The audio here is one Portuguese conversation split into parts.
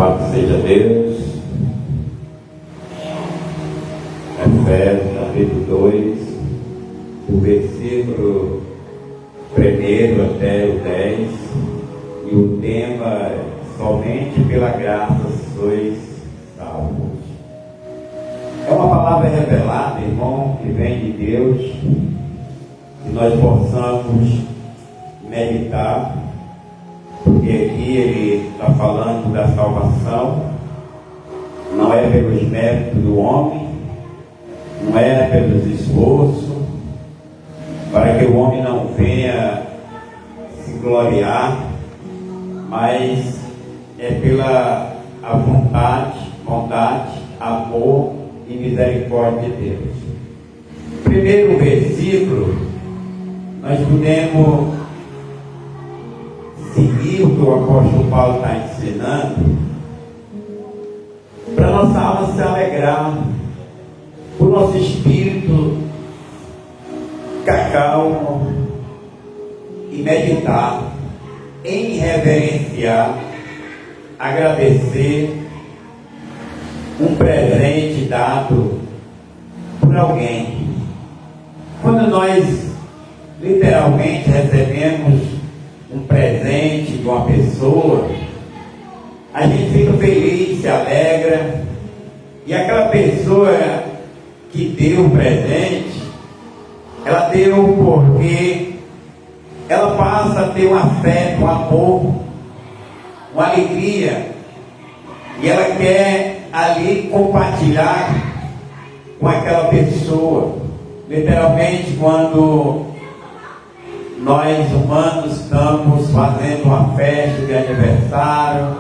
Louvado seja Deus. Efésios capítulo 2, do versículo 1 até o 10, e o tema é: somente pela graça sois salvos. É uma palavra revelada, irmão, que vem de Deus, que nós possamos meditar, porque aqui ele está falando da salvação, não é pelos méritos do homem, não é pelos esforços, para que o homem não venha se gloriar, mas é pela a bondade, amor e misericórdia de Deus. Primeiro versículo, nós podemos seguir o que o apóstolo Paulo está ensinando, para nossa alma se alegrar, o nosso espírito ficar calmo e meditar, em reverenciar, agradecer um presente dado por alguém. Quando nós literalmente recebemos um presente de uma pessoa, a gente fica feliz, se alegra, e aquela pessoa que deu o presente, ela deu porque ela passa a ter um afeto, um amor, uma alegria, e ela quer ali compartilhar com aquela pessoa. Literalmente, quando nós humanos estamos fazendo uma festa de aniversário,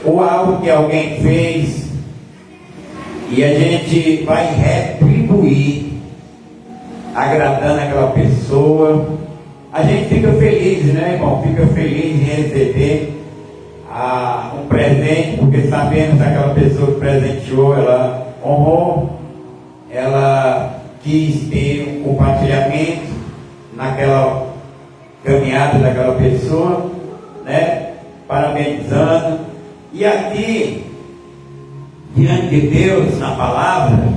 ou algo que alguém fez, e a gente vai retribuir, agradando aquela pessoa, a gente fica feliz, né, irmão? Fica feliz em receber um presente, porque sabemos que aquela pessoa que presenteou, ela honrou, ela quis ter um compartilhamento naquela caminhada daquela pessoa, né? Parabenizando. E aqui, diante de Deus, na palavra,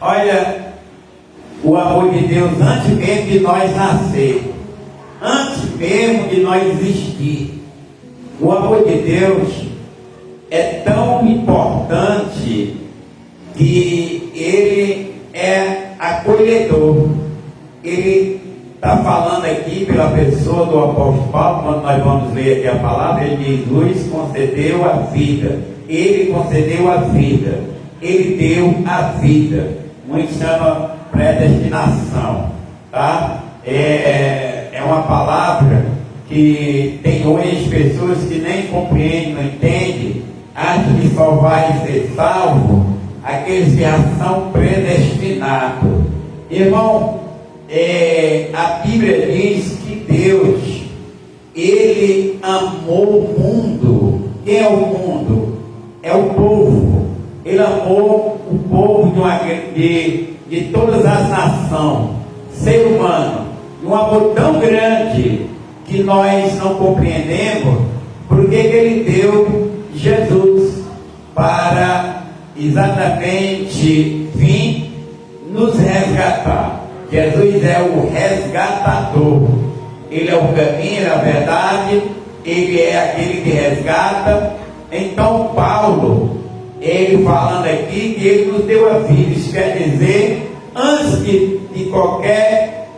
olha o amor de Deus antes mesmo de nós nascer, antes mesmo de nós existir. O amor de Deus é tão importante que ele é acolhedor. Ele está falando aqui pela pessoa do apóstolo Paulo. Quando nós vamos ler aqui a palavra, ele diz: nos concedeu a vida. Ele concedeu a vida, ele deu a vida. Muito chama predestinação, tá? É uma palavra que tem hoje pessoas que nem compreendem, não entendem, acham que só vai ser salvo aqueles que já são predestinados. Irmão, a Bíblia diz que Deus, ele amou o mundo. Quem é o mundo? É o povo. Ele amou o povo de todas as nações, ser humano, um amor tão grande que nós não compreendemos, porque ele deu Jesus para exatamente vir nos resgatar. Jesus é o resgatador, ele é o caminho, a verdade, ele é aquele que resgata. Então Paulo, ele falando aqui que ele nos deu a vida, isso quer dizer, antes de qualquer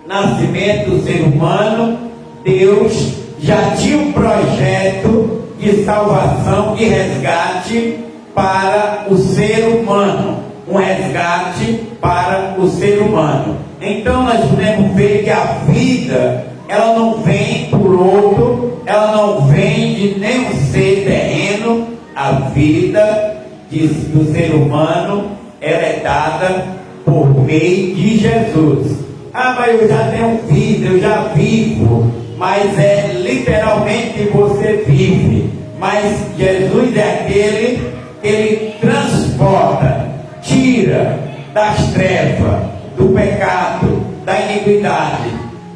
nascimento do ser humano, Deus já tinha um projeto de salvação, de resgate para o ser humano, um resgate para o ser humano. Então nós podemos ver que a vida, ela não vem por outro, ela não vem de nenhum ser terreno. A vida do ser humano, ela é dada por meio de Jesus. Ah, mas eu já tenho vida, eu já vivo. Mas é literalmente que você vive. Mas Jesus é aquele que ele transporta, tira das trevas, do pecado, da iniquidade,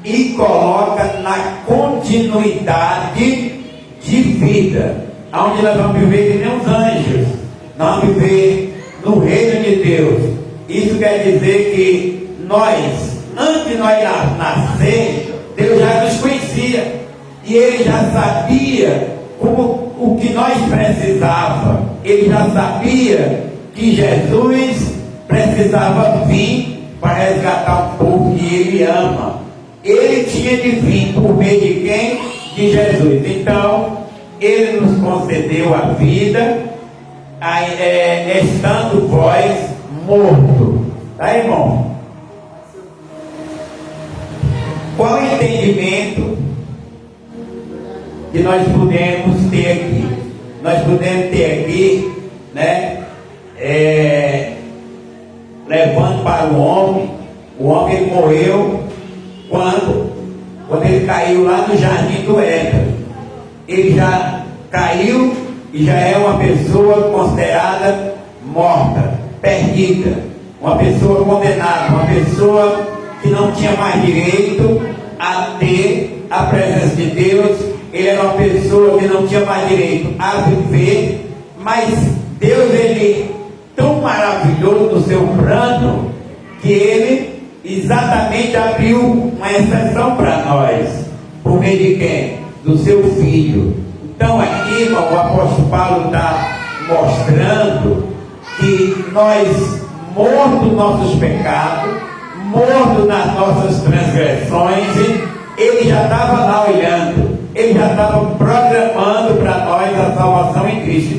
e coloca na continuidade de vida. onde nós vamos viver que nem os anjos, nós vamos viver no reino de Deus. Isso quer dizer que nós, antes de nós nascer, Deus já nos conhecia, e Ele já sabia o que nós precisávamos. Ele já sabia que Jesus precisava vir para resgatar um povo que Ele ama. Ele tinha de vir por meio de quem? De Jesus. Então, Ele nos concedeu a vida, estando vós morto. Tá, irmão? Qual o entendimento que nós podemos ter aqui? Nós podemos ter aqui, né? Levando para o homem ele morreu quando ele caiu lá no jardim do Éden. Ele já caiu e já é uma pessoa considerada morta, perdida, uma pessoa condenada, uma pessoa que não tinha mais direito a ter a presença de Deus. Ele era uma pessoa que não tinha mais direito a viver, mas Deus, Ele tão maravilhoso no seu plano, que Ele exatamente abriu uma exceção para nós, por meio de quem? Do seu Filho. Então aqui, irmão, o apóstolo Paulo está mostrando que nós, mortos nos nossos pecados, mortos nas nossas transgressões, Ele já estava lá olhando, Ele já estava programando para nós a salvação em Cristo.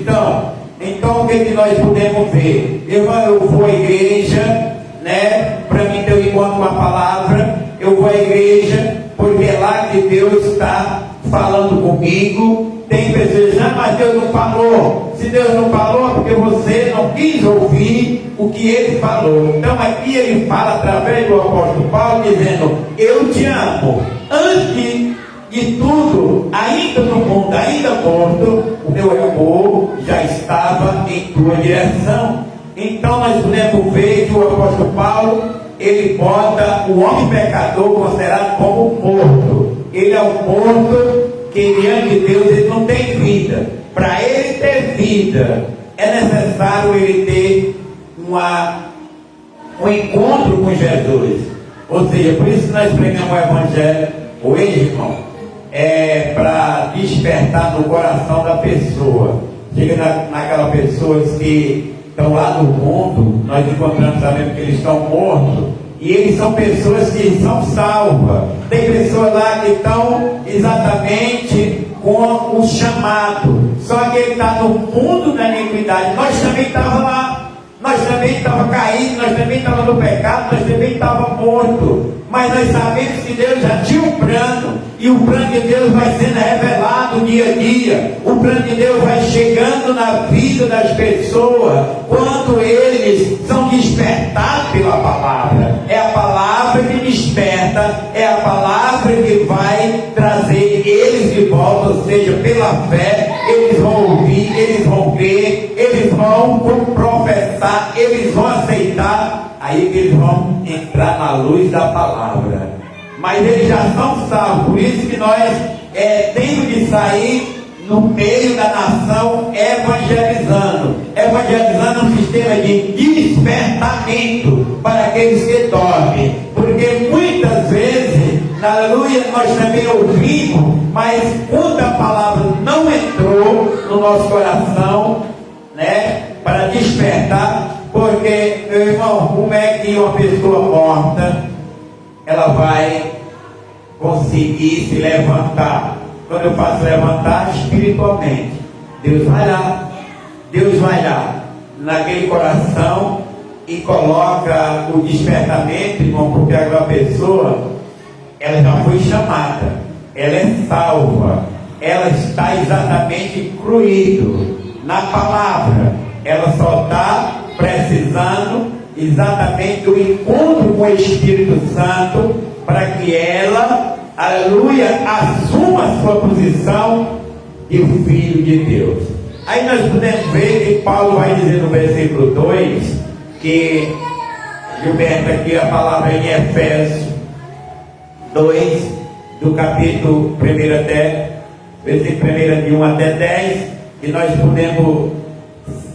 Então o que nós podemos ver? Eu vou à igreja, né? Para mim ter um encontro com a palavra. Eu vou à igreja porque é lá que Deus está falando comigo. Tem pessoas que dizem, mas Deus não falou. Se Deus não falou, é porque você não quis ouvir o que Ele falou. Então aqui Ele fala através do apóstolo Paulo, dizendo: eu te amo. Antes de tudo, ainda no mundo, ainda morto, o meu amor já estava em tua direção. Então nós podemos ver que o apóstolo Paulo, ele bota o homem pecador considerado como morto. Ele é um morto que diante de Deus ele não tem vida. Para ele ter vida, é necessário ele ter um encontro com Jesus. Ou seja, por isso que nós pregamos o Evangelho hoje, irmão, para despertar no coração da pessoa. Chega naquelas pessoas que estão lá no mundo, nós encontramos, sabendo que eles estão mortos, e eles são pessoas que são salvas. Tem pessoas lá que estão exatamente com o chamado, só que ele está no mundo da iniquidade. Nós também estávamos lá, nós também estávamos caídos, nós também estávamos no pecado, nós também estávamos mortos. Mas nós sabemos que Deus já tinha um plano, e o plano de Deus vai sendo revelado dia a dia. O plano de Deus vai chegando na vida das pessoas quando eles são despertados pela palavra. É a palavra que desperta, é a palavra que vai trazer eles de volta, ou seja, pela fé, eles vão ouvir, eles vão crer, eles vão professar, eles vão aceitar. Aí que eles vão entrar na luz da palavra. Mas eles já são salvos. Por isso que nós temos de sair no meio da nação evangelizando. Evangelizando um sistema de despertamento para aqueles que dormem. Porque muitas vezes, aleluia, nós também ouvimos, mas quando a palavra não entrou no nosso coração, né, para despertar. Porque, meu irmão, como é que uma pessoa morta ela vai conseguir se levantar? Quando eu faço levantar espiritualmente, Deus vai lá naquele coração e coloca o despertamento, irmão, porque aquela pessoa ela já foi chamada, ela é salva, ela está exatamente incluído na palavra. Ela só está precisando exatamente do encontro com o Espírito Santo para que ela, aleluia, assuma a sua posição de filho de Deus. Aí nós podemos ver que Paulo vai dizer no versículo 2, que Gilberto aqui a palavra em Efésios 2, do capítulo 1 até, versículo 1 de 1 até 10, que nós podemos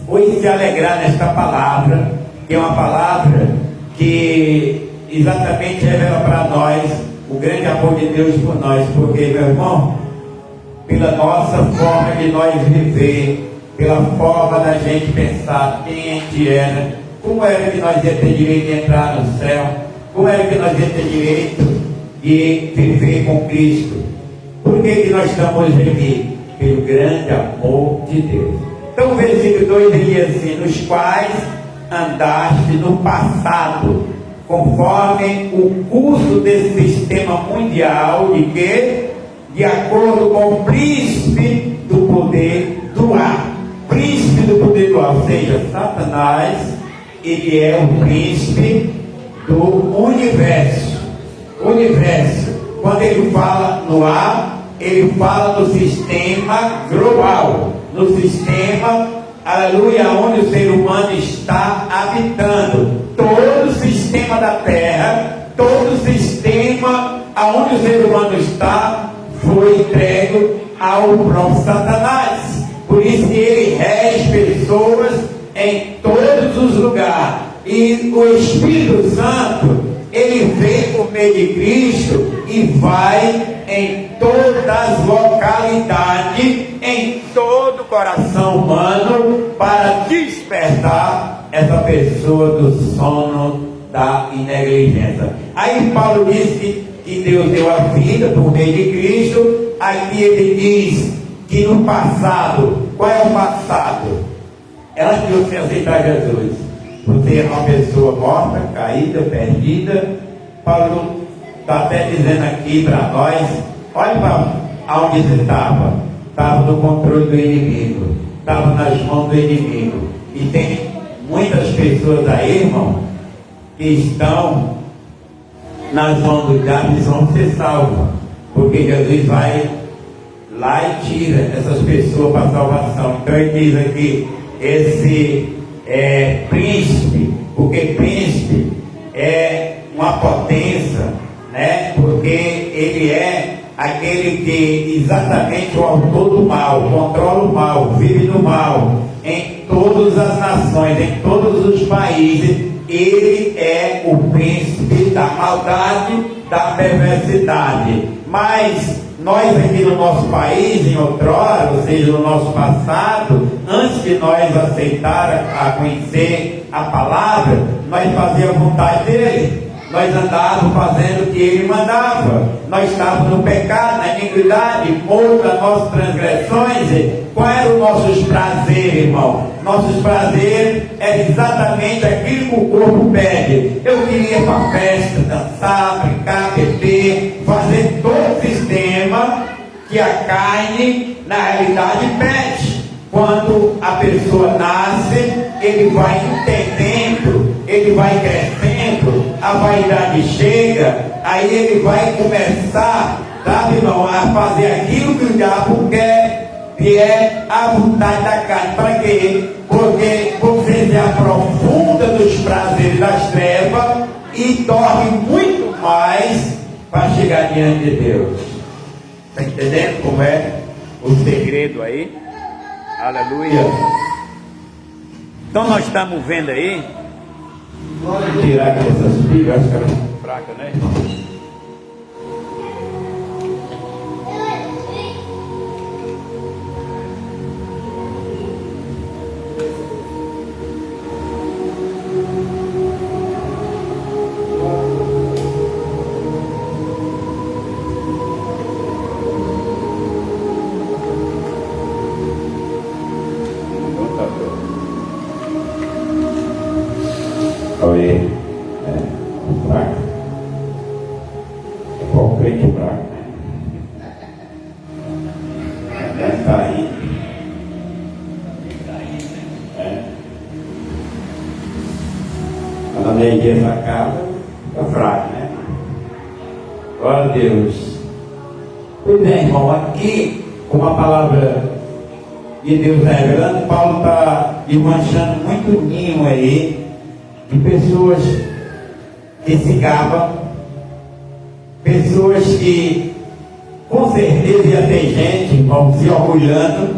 hoje se alegrar nesta palavra, que é uma palavra que exatamente revela para nós o grande amor de Deus por nós, porque, meu irmão, pela nossa forma de nós viver, pela forma da gente pensar quem a gente era, como era que nós ia ter direito de entrar no céu, como era que nós ia ter direito de viver com Cristo. Por que nós estamos aqui? Pelo grande amor de Deus. Então o versículo 2 diz assim: nos quais andaste no passado, conforme o curso desse sistema mundial, de que? De acordo com o príncipe do poder do ar. Príncipe do poder do ar, ou seja, Satanás, ele é o príncipe do universo. Universo, quando ele fala no ar, ele fala no sistema global, no sistema, aleluia, onde o ser humano está habitando. Todo o sistema da terra, todo o sistema aonde o ser humano está, foi entregue ao próprio Satanás. Por isso que ele rege pessoas em todos os lugares. E o Espírito Santo, ele vem por meio de Cristo e vai em todas as localidades, em todo o coração humano, para despertar essa pessoa do sono da negligência. Aí Paulo diz que Deus deu a vida por meio de Cristo. Aqui ele diz que no passado, qual é o passado? Antes de você aceitar Jesus, você é uma pessoa morta, caída, perdida. Paulo está até dizendo aqui para nós: olha para onde você estava. Estava no controle do inimigo, estava nas mãos do inimigo. E tem muitas pessoas aí, irmão, que estão nas mãos do diabo e vão ser salvas, porque Jesus vai lá e tira essas pessoas para a salvação. Então ele diz aqui, esse príncipe, porque príncipe é uma potência, né? Porque ele é aquele que exatamente o autor do mal, controla o mal, vive do mal em todas as nações, em todos os países. Ele é o príncipe da maldade, da perversidade. Mas nós aqui no nosso país, em outrora, ou seja, no nosso passado, antes de nós aceitar a conhecer a palavra, nós fazíamos a vontade dele. Nós andávamos fazendo o que ele mandava. Nós estávamos no pecado, na iniquidade, morto das nossas transgressões. Qual eram os nossos prazeres, irmão? Nossos prazeres é exatamente aquilo que o corpo pede. Eu queria ir para a festa, dançar, brincar, beber, fazer todo o sistema que a carne, na realidade, pede. Quando a pessoa nasce, ele vai entendendo, ele vai crescendo, a vaidade chega, aí ele vai começar, sabe, irmão, a fazer aquilo que o diabo quer, que é a vontade da carne. Para quê? Porque você se aprofunda nos prazeres das trevas e dorme muito mais para chegar diante de Deus. Está entendendo como é o segredo aí? Aleluia. Então nós estamos vendo aí. Vamos tirar aqui essas pilhas, acho que elas são fracas, né, irmão? Oi, fraco. É qual crente fraco, né? Deve cair. Quando a energia essa casa, fica fraco, né? Glória a Deus. Pois é, irmão, aqui, como a palavra de Deus revelando, Paulo está desmanchando muito ninho aí de pessoas que se gabam, pessoas que com certeza ia ter gente, irmão, se orgulhando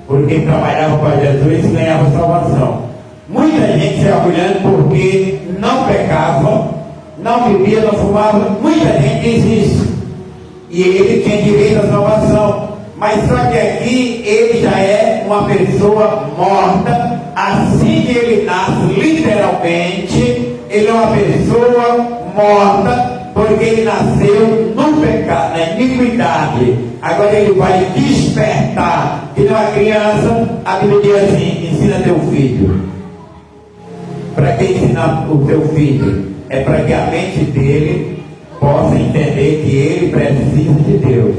porque trabalhava para Jesus e ganhava salvação. Muita gente se orgulhando porque não pecava, não bebia, não fumava. Muita gente diz isso. E ele tinha direito à salvação. Mas só que aqui ele já é uma pessoa morta. Assim que ele nasce, literalmente, ele é uma pessoa morta, porque ele nasceu no pecado, na iniquidade. Agora ele vai despertar. Que não é uma criança, a Bíblia diz assim: ensina teu filho. Para que ensinar o teu filho? É para que a mente dele possa entender que ele precisa de Deus,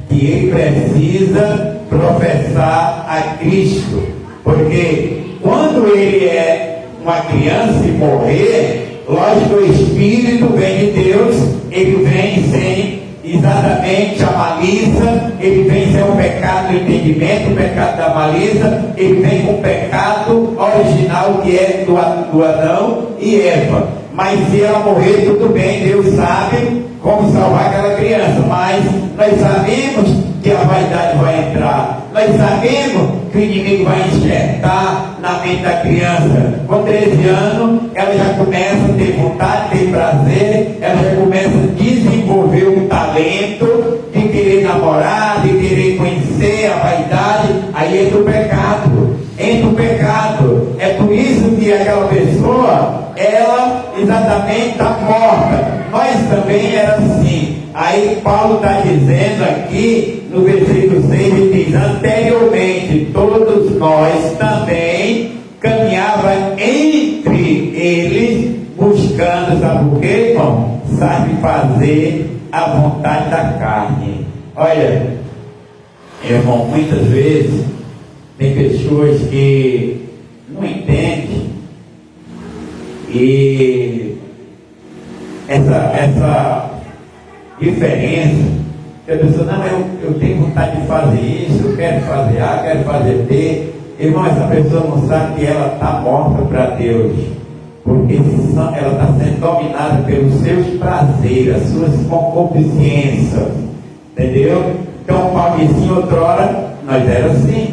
que ele precisa professar a Cristo, porque quando ele é uma criança e morrer, lógico, o Espírito vem de Deus, ele vem sem exatamente a malícia, ele vem sem o pecado do entendimento, o pecado da malícia, ele vem com o pecado original que é do Adão e Eva. Mas se ela morrer, tudo bem, Deus sabe como salvar aquela criança. Mas nós sabemos que a vaidade vai entrar. Nós sabemos que o inimigo vai enxertar na mente da criança. Com 13 anos, ela já começa a ter vontade, ter prazer, ela já começa a desenvolver um talento de querer namorar, de querer conhecer a vaidade. Aí entra o pecado. Entra o pecado. É por isso que aquela pessoa, ela exatamente está morta. Nós também era assim. Aí Paulo está dizendo aqui no versículo 6, ele diz: anteriormente todos nós também caminhava entre eles, buscando, sabe o que, irmão? Satisfazer a vontade da carne. Olha, irmão, muitas vezes tem pessoas que não entendem, e essa diferença, que a pessoa, não, eu tenho vontade de fazer isso, eu quero fazer A, quero fazer B. Irmão, essa pessoa não sabe que ela está morta para Deus, porque ela está sendo dominada pelos seus prazeres, as suas concupiscências, entendeu? Então Paulo disse: em outrora nós era assim,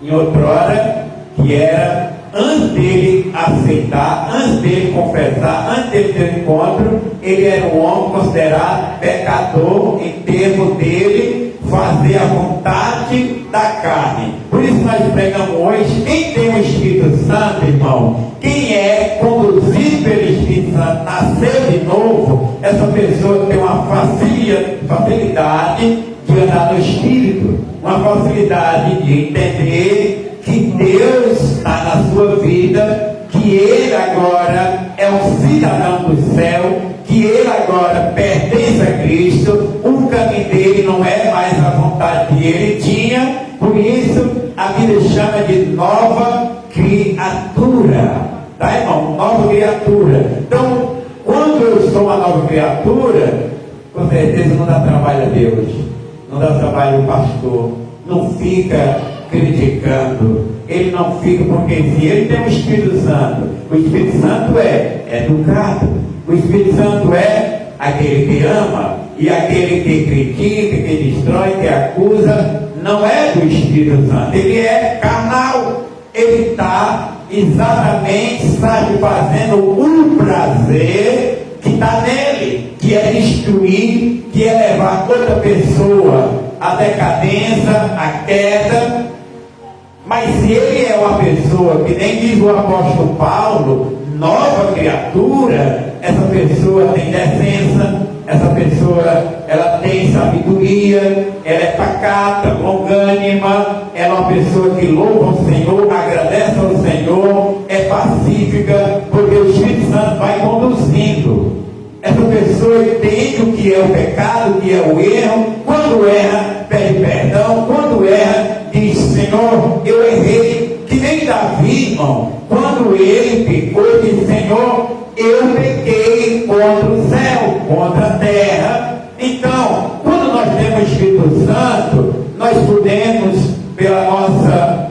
em outrora, que era antes dele aceitar, antes dele confessar, antes dele ter um encontro, ele era um homem considerado pecador, em termos dele fazer a vontade da carne. Por isso nós pregamos hoje: quem tem o Espírito Santo, irmão, quem é conduzido pelo Espírito Santo, nasceu de novo, essa pessoa tem uma facilidade de andar no Espírito, uma facilidade de entender que Deus está na sua vida, que ele agora é um cidadão do céu, que ele agora pertence a Cristo, o caminho dele não é mais a vontade que ele tinha. Por isso a Bíblia chama de nova criatura, tá, irmão? Nova criatura. Então, quando eu sou uma nova criatura, com certeza não dá trabalho a Deus, não dá trabalho ao pastor, não fica criticando, ele não fica, porque se ele tem o Espírito Santo, o Espírito Santo é educado, o Espírito Santo é aquele que ama, e aquele que critica, que destrói, que acusa, não é do Espírito Santo, ele é carnal, ele está exatamente satisfazendo o prazer que está nele, que é destruir, que é levar outra pessoa à decadência, à queda. Mas se ele é uma pessoa, que nem diz o apóstolo Paulo, nova criatura, essa pessoa tem decência, essa pessoa ela tem sabedoria, ela é pacata, longânima, ela é uma pessoa que louva o Senhor, agradece ao Senhor, é pacífica, porque o Espírito Santo vai conduzindo. Essa pessoa entende o que é o pecado, o que é o erro. Quando erra, pede perdão. Quando erra, diz: Senhor, eu errei. Que nem Davi, irmão, quando ele pecou, disse: Senhor, eu pequei contra o céu, contra a terra. Então, quando nós temos o Espírito Santo, nós podemos, pela nossa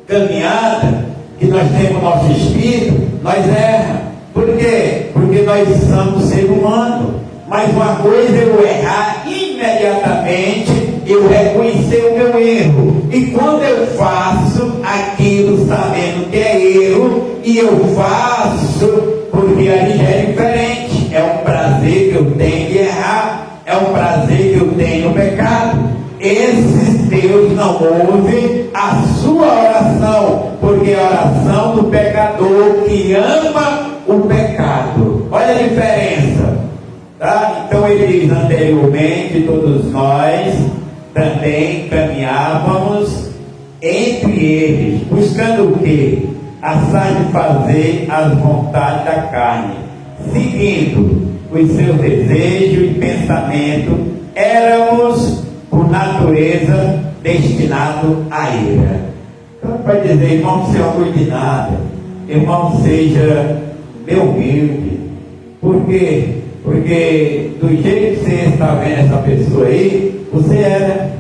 caminhada, que nós temos nosso Espírito, nós erramos. Por quê? Porque nós somos ser humano. Mas uma coisa é eu errar imediatamente, eu reconhecer o meu erro, E quando eu faço aquilo sabendo que é erro, e eu faço porque ali já é diferente, é um prazer que eu tenho de errar, é um prazer que eu tenho no pecado. Esses Deus não ouve a sua oração, porque é a oração do pecador que ama o pecado. Olha a diferença, tá? Então ele diz: anteriormente todos nós também caminhávamos entre eles, buscando o quê? A satisfazer as vontades da carne, seguindo os seus desejos e pensamentos. Éramos por natureza destinados à ira. Então para dizer: irmão, não se orgulhe de nada, irmão, seja meu humilde. Por quê? Porque do jeito que você está vendo essa pessoa aí, você era.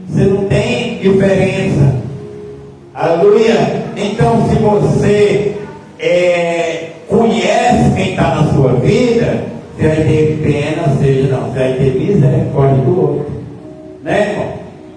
Você não tem diferença. Aleluia. Então, se você conhece quem está na sua vida, você vai ter pena, você vai ter misericórdia do outro, né, irmão?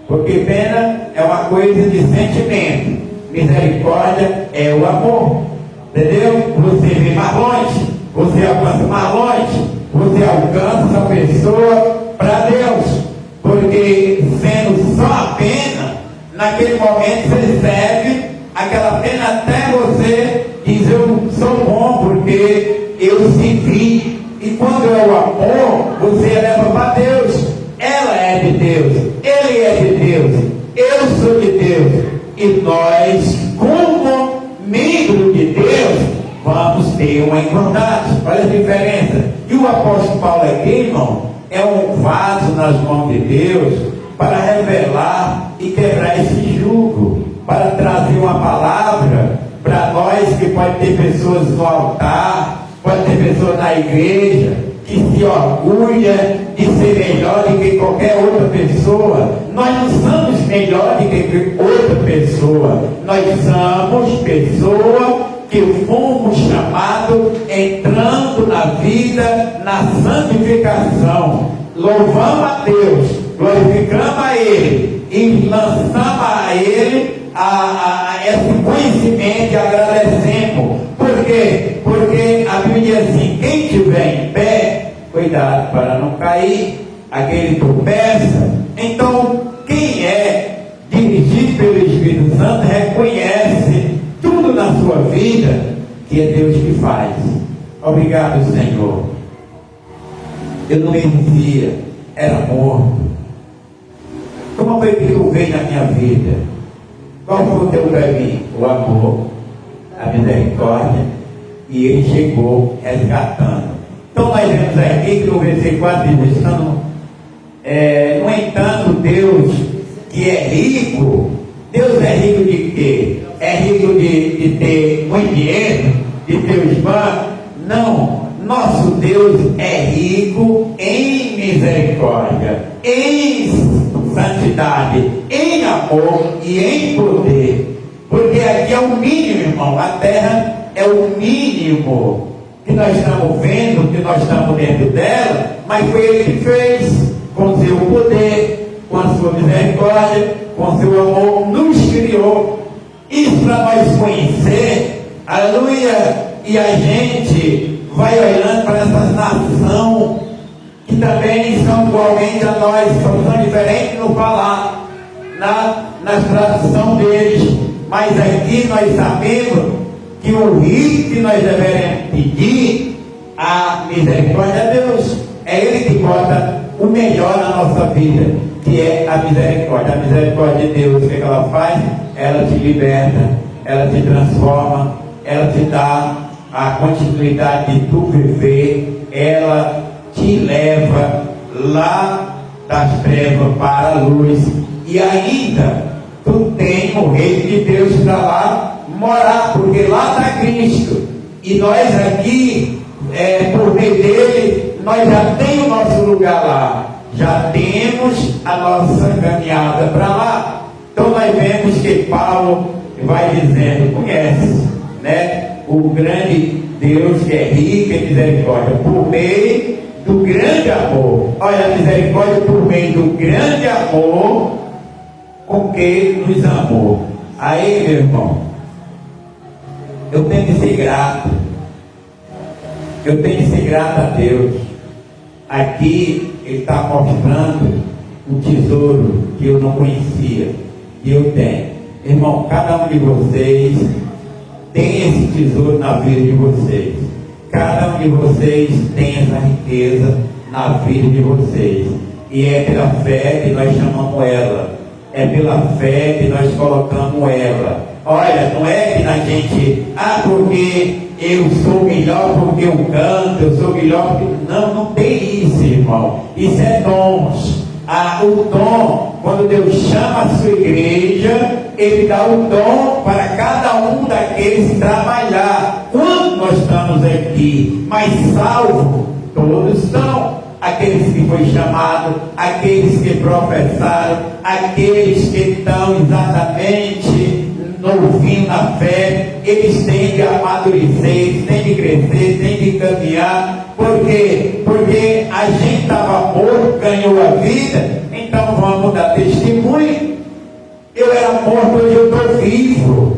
Porque pena é uma coisa de sentimento, misericórdia é o amor, entendeu? Você vê mais longe, você alcança mais longe, você alcança essa pessoa para Deus, porque sendo só a pena, naquele momento você serve aquela pena até você diz: eu sou bom porque eu senti. E quando é o amor, você leva para Deus. Ela é de Deus, ele é de Deus, eu sou de Deus, e nós, como membros de Deus, vamos ter uma igualdade. Olha a diferença. E o apóstolo Paulo aqui, irmão, é um vaso nas mãos de Deus para revelar e quebrar esse jugo, para trazer uma palavra para nós, que pode ter pessoas no altar, pode ter pessoas na igreja que se orgulha de ser melhor do que qualquer outra pessoa. Nós não somos melhor do que outra pessoa, nós somos pessoa que fomos chamados entrando na vida, na santificação. Louvamos a Deus, glorificamos a Ele e lançamos a Ele esse conhecimento e agradecemos. Por quê? Porque a Bíblia diz assim: quem estiver em pé, cuidado para não cair, aquele tropeça. Então, quem é dirigido pelo Espírito Santo reconhece tudo na sua vida que é Deus que faz. Obrigado, Senhor. Eu não merecia, era morto. Como foi que tu veio na minha vida? Qual foi o teu caminho? O amor, a misericórdia, e ele chegou resgatando. Então nós vemos aqui que no versículo 4 diz: no entanto, Deus que é rico, Deus é rico de quê? É rico de ter muito dinheiro, de ter os bancos? Não, nosso Deus é rico em misericórdia, em santidade, em amor e em poder. Porque aqui é o mínimo, irmão. A terra é o mínimo que nós estamos vendo, que nós estamos dentro dela, mas foi Ele que fez, com seu poder, com a sua misericórdia, com seu amor, nos criou. Isso para nós conhecer, aleluia. E a gente vai olhando para essas nações que também são igualmente a nós, são diferentes no falar, na tradução deles, mas aqui nós sabemos que o rito que nós devemos pedir a misericórdia a Deus, é Ele que bota o melhor na nossa vida, que é a misericórdia. A misericórdia de Deus, o que ela faz? Ela te liberta, ela te transforma, ela te dá a continuidade de tu viver, ela te leva lá das trevas para a luz, e ainda tu tem o reino de Deus para lá morar, porque lá está Cristo, e nós aqui, por meio dele, nós já temos o nosso lugar lá, já temos a nossa caminhada para lá. Então nós vemos que Paulo vai dizendo, conhece, né, o grande Deus que é rico em misericórdia, por meio do grande amor. Olha, a misericórdia por meio do grande amor com que Ele nos amou. Aí, meu irmão, eu tenho que ser grato. Eu tenho que ser grato a Deus. Aqui Ele está mostrando um tesouro que eu não conhecia, e eu tenho. Irmão, cada um de vocês tem esse tesouro na vida de vocês. Cada um de vocês tem essa riqueza na vida de vocês. E é pela fé que nós chamamos ela. É pela fé que nós colocamos ela. Olha, não é que a gente, porque eu sou melhor porque eu canto, eu sou melhor porque... Não, não tem isso, irmão. Isso é dons. O dom, quando Deus chama a sua igreja, Ele dá o dom para cada um daqueles trabalhar. Quando nós estamos aqui, mas salvo, todos estão. Aqueles que foi chamado, aqueles que professaram, aqueles que estão exatamente novinhos na fé, eles têm de amadurecer, eles têm de crescer, têm de caminhar. Por quê? Porque a gente estava morto, ganhou a vida, então vamos dar testemunho. Eu era morto, hoje eu estou vivo.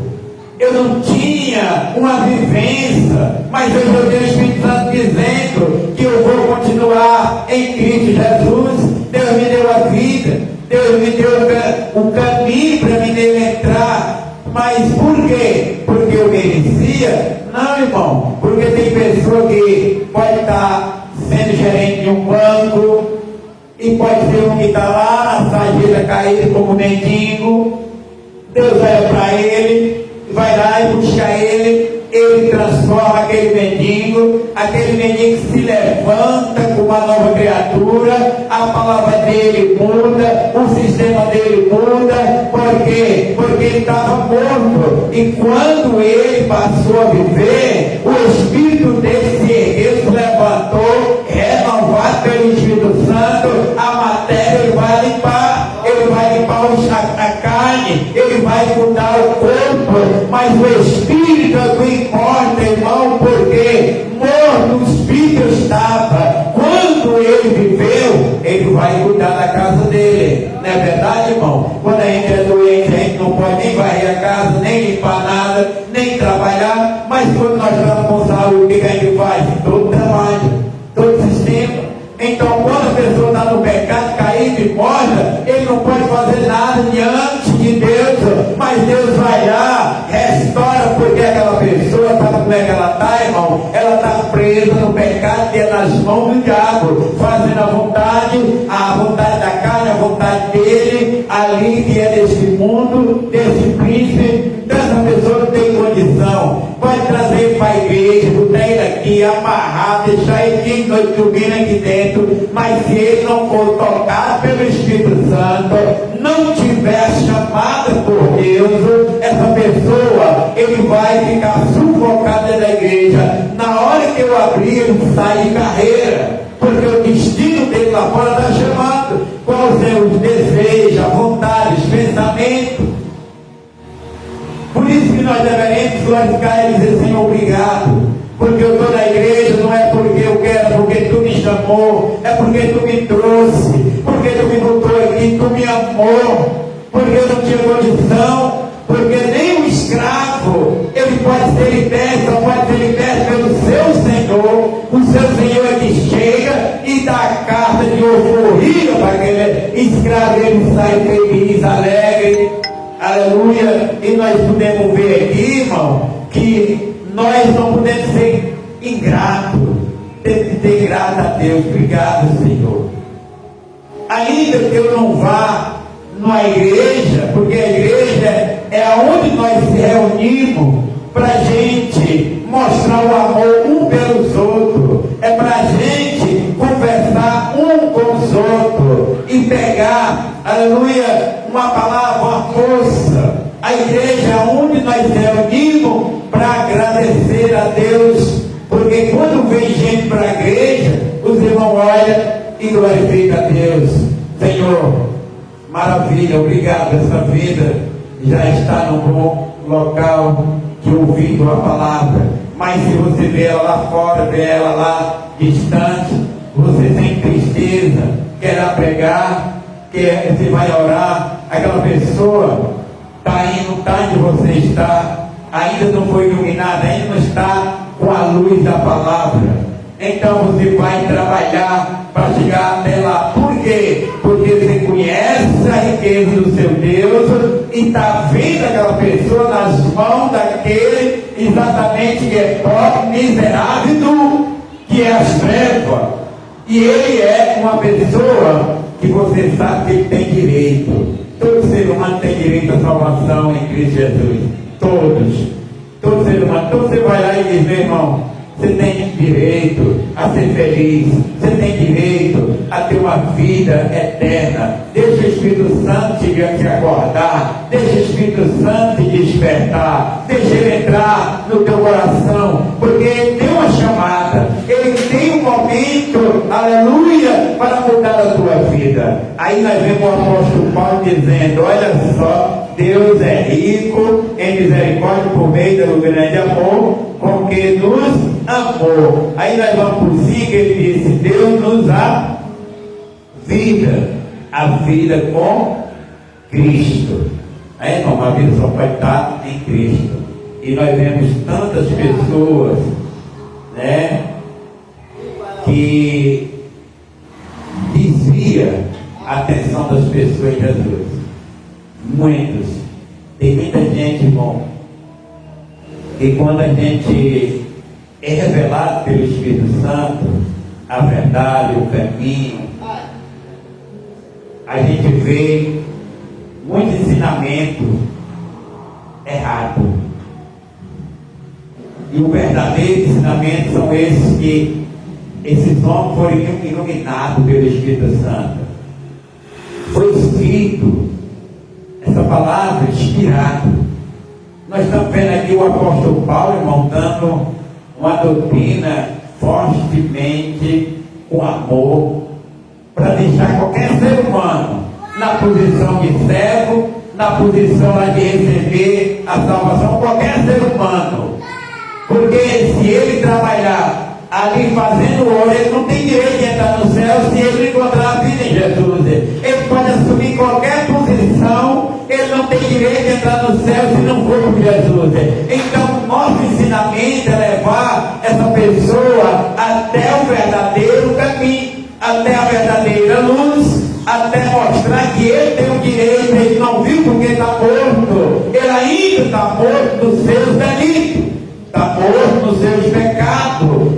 Eu não tinha uma vivência, mas hoje eu tenho o Espírito Santo dizendo que eu vou continuar em Cristo Jesus. Deus me deu a vida, Deus me deu o caminho para me entrar. Mas por quê? Porque eu merecia? Não, irmão, porque tem pessoa que pode estar sendo gerente de um banco, e pode ser um que está lá na sarjeta caída como mendigo. Deus olha para ele, vai lá e busca ele transforma aquele mendigo se levanta com uma nova criatura, a palavra dele muda, o sistema dele muda. Por quê? Porque ele estava morto, e quando ele passou a viver, o Espírito dele se ergueu, se levantou, renovado pelo Espírito Santo. A matéria ele vai limpar, a carne, ele vai mudar o corpo, mas o Espírito é o que importa, irmão, porque morto o Espírito estava. Quando ele viveu, ele vai cuidar da casa dele. Não é verdade, irmão? Quando a gente é doente, a gente não pode nem varrer a casa, nem limpar nada, nem trabalhar. Mas quando nós estamos com saúde, o que a gente faz? Todo trabalho, todo sistema. Então, quando a pessoa está no pecado, caída e morta, ele não pode fazer nada diante de Deus, mas Deus vai lá, restaura, porque aquela pessoa, sabe como é que ela está, irmão? Ela está presa no pecado, que é nas mãos do diabo, fazendo a vontade da carne, a vontade dele, ali que é desse mundo, desse príncipe. Então essa pessoa não tem condição. Pode trazer ele para a igreja, botar ele aqui, amarrar, deixar ele dia e noite dormindo aqui dentro, mas se ele não for tocado pelo Espírito Santo, não tiver chamada por Deus, essa pessoa, ele vai ficar sufocado dentro da igreja. Na hora que eu abrir, ele sai de carreira, porque o destino dele lá fora está chamando. Qual são os desejos, a vontade, os pensamentos? Por isso que nós deveremos glorificar e dizer: Senhor, obrigado, porque eu estou na igreja, não é porque eu quero, é porque tu me chamou, é porque tu me trouxe, porque tu me botou aqui, tu me amou, porque eu não tinha condição, porque nem o escravo, ele pode ser liberto, só pode ser liberto pelo seu Senhor. O seu Senhor é que chega e dá a carta de euforia para aquele escravo, ele sai feliz, alegre. Aleluia. E nós podemos ver aqui, irmão, que nós não podemos ser ingratos. Temos que ter graça a Deus. Obrigado, Senhor. Ainda que eu não vá na igreja, porque a igreja é onde nós se reunimos para a gente mostrar o amor um pelos outros, é para a gente conversar um com os outros e pegar, aleluia, uma palavra, uma força. A igreja é onde nós se reunimos para agradecer a Deus, porque quando vem gente para a igreja, os irmãos olham e glorificam a Deus. Senhor, maravilha, obrigado, essa vida já está num bom local que ouvindo a palavra. Mas se você vê ela lá fora, vê ela lá distante, você tem tristeza, quer pregar, você vai orar, aquela pessoa pessoa está indo, está onde você está, ainda não foi iluminada, ainda não está com a luz da palavra. Então você vai trabalhar para chegar até lá. Por quê? Porque você conhece a riqueza do seu Deus e está vendo aquela pessoa nas mãos daquele exatamente que é pobre, miserável, que é as trevas. E ele é uma pessoa que você sabe que ele tem direito. Todo ser humano tem direito à salvação em Cristo Jesus. Todos. Todo ser humano. Então você vai lá e diz, meu irmão, você tem direito a ser feliz, você tem direito a ter uma vida eterna. Deixa o Espírito Santo te acordar, deixa o Espírito Santo te despertar, deixa ele entrar no teu coração, porque ele tem uma chamada, ele tem um momento, aleluia, para mudar a tua vida. Aí nós vemos o apóstolo Paulo dizendo, olha só, Deus é rico em misericórdia por meio do grande amor com que nos amou. Aí nós vamos por 5, ele disse, Deus nos dá vida, a vida com Cristo. Aí irmão, a vida só pode estar em Cristo. E nós vemos tantas pessoas, né, que desvia a atenção das pessoas em Jesus. Muitos. Tem muita gente, irmão, e quando a gente é revelado pelo Espírito Santo a verdade, o caminho, a gente vê muito ensinamento errado. E o verdadeiro ensinamento são esses que esses homens foram iluminados pelo Espírito Santo. Foi escrito essa palavra inspirada. Nós estamos vendo aqui o apóstolo Paulo, irmão, dando uma doutrina fortemente com amor, para deixar qualquer ser humano na posição de servo, na posição de receber a salvação, qualquer ser humano. Porque se ele trabalhar ali fazendo ouro, ele não tem direito de entrar no céu se ele encontrar a vida em Jesus. Ele pode assumir qualquer posição, ele não tem direito de entrar no céu se não for por Jesus. Então, nosso ensinamento é levar essa pessoa até o verdadeiro caminho, até a verdadeira luz, até mostrar que ele tem o direito, ele não viu porque está morto, ele ainda está morto nos seus delitos, está morto nos seus pecados,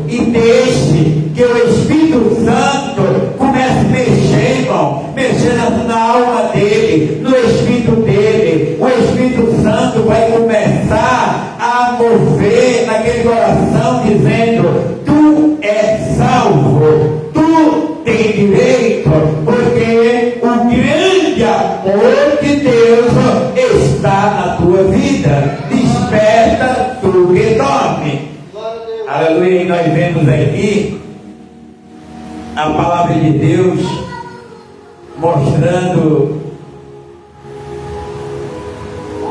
e deixe que o Espírito Santo comece a mexer, irmão, mexendo na alma dele, no Espírito dele. O Espírito Santo vai começar a mover naquele coração, dizendo, tu és salvo, tu tens direito, porque o grande amor de Deus está na tua vida. Desperta tu que dorme. Aleluia. E nós vemos aqui a palavra de Deus mostrando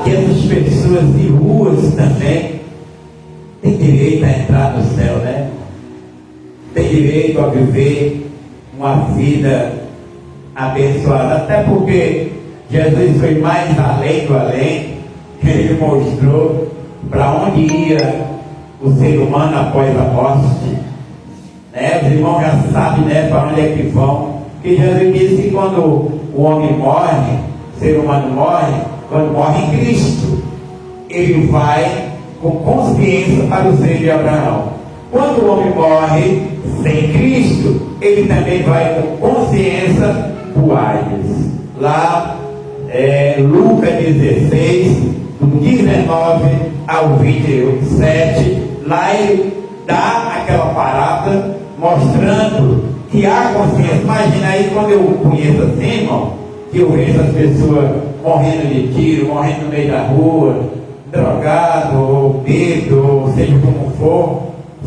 que essas pessoas de ruas também têm direito a entrar no céu, né? Tem direito a viver uma vida abençoada, até porque Jesus foi mais além do além. Ele mostrou para onde ia o ser humano após a morte, né? Os irmãos já sabem, né, para onde é que vão, porque Jesus disse que quando o homem morre, o ser humano morre, quando morre em Cristo, ele vai com consciência para o seio de Abraão. Quando o homem morre sem Cristo, ele também vai com consciência para o Hades. Lá, Lucas 16, do 19 ao 27, lá ele dá aquela parada mostrando que há consciência. Imagina aí, quando eu conheço assim, irmão, que eu vejo as pessoas morrendo de tiro, morrendo no meio da rua, drogado, ou bêbado, ou seja como for,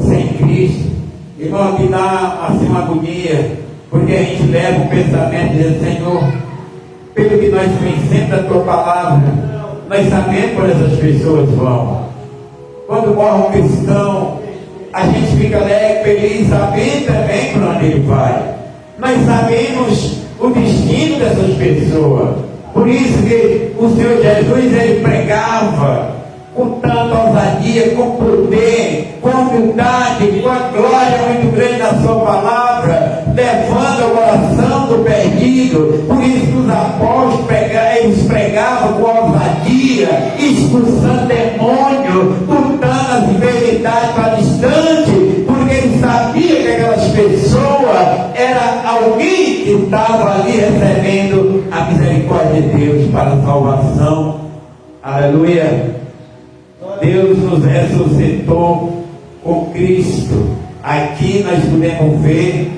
sem Cristo, irmão, que dá assim uma agonia, porque a gente leva o pensamento e diz, Senhor, pelo que nós conhecemos da tua palavra, nós sabemos por essas pessoas vão. Quando morre um cristão, a gente fica alegre, feliz, sabendo também para onde ele vai. Nós sabemos o destino dessas pessoas, Por isso que o Senhor Jesus, ele pregava com tanta ousadia, com poder, com humildade, com a glória muito grande da sua palavra, levando a oração do perdido. Por isso que os apóstolos eles pregavam com ousadia, expulsando demônio, botando as enfermidades para distante, porque ele sabia que aquelas pessoas era alguém que estava ali recebendo a misericórdia de Deus para a salvação. Aleluia. Deus nos ressuscitou com Cristo. Aqui nós podemos ver,